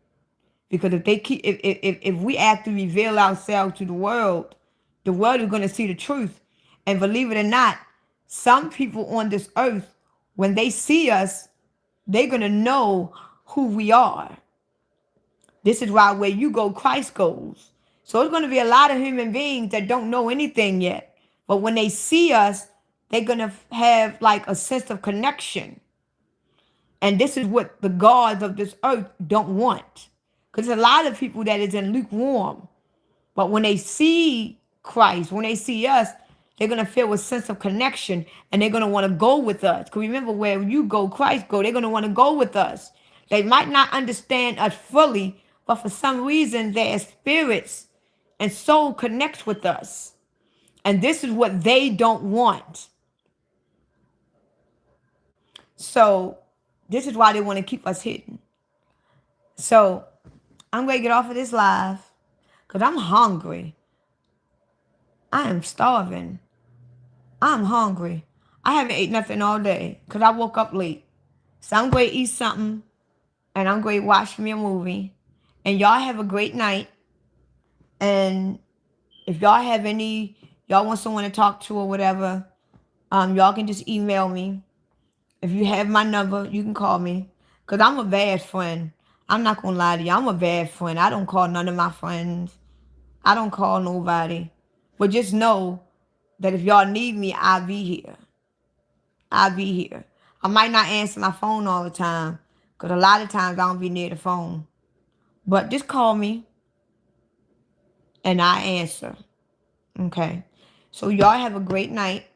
Because if we actually reveal ourselves to the world is going to see the truth. And believe it or not, some people on this earth, when they see us, they're going to know who we are. This is why where you go, Christ goes. So it's going to be a lot of human beings that don't know anything yet. But when they see us, they're going to have like a sense of connection. And this is what the gods of this earth don't want. Because there's a lot of people that is in lukewarm. But when they see Christ. When they see us, they're going to feel a sense of connection and they're going to want to go with us. Because remember, where you go, Christ go, they're going to want to go with us. They might not understand us fully, but for some reason, their spirits and soul connects with us. And this is what they don't want. So this is why they want to keep us hidden. So I'm going to get off of this live because I'm hungry. I am starving. I'm hungry. I haven't ate nothing all day because I woke up late. So I'm going to eat something and I'm going to watch me a movie. And y'all have a great night. And if y'all have y'all want someone to talk to or whatever, y'all can just email me. If you have my number, you can call me. Because I'm a bad friend. I'm not going to lie to you. I'm a bad friend. I don't call none of my friends. I don't call nobody. But just know that if y'all need me, I'll be here. I'll be here. I might not answer my phone all the time. Because a lot of times I don't be near the phone. But just call me. And I answer. Okay. So y'all have a great night.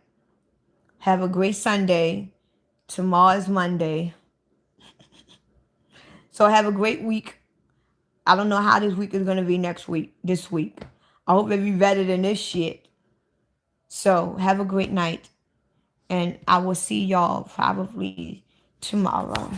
Have a great Sunday. Tomorrow is Monday. So have a great week. I don't know how this week is going to be this week. I hope it be better than this shit. So have a great night. And I will see y'all probably tomorrow.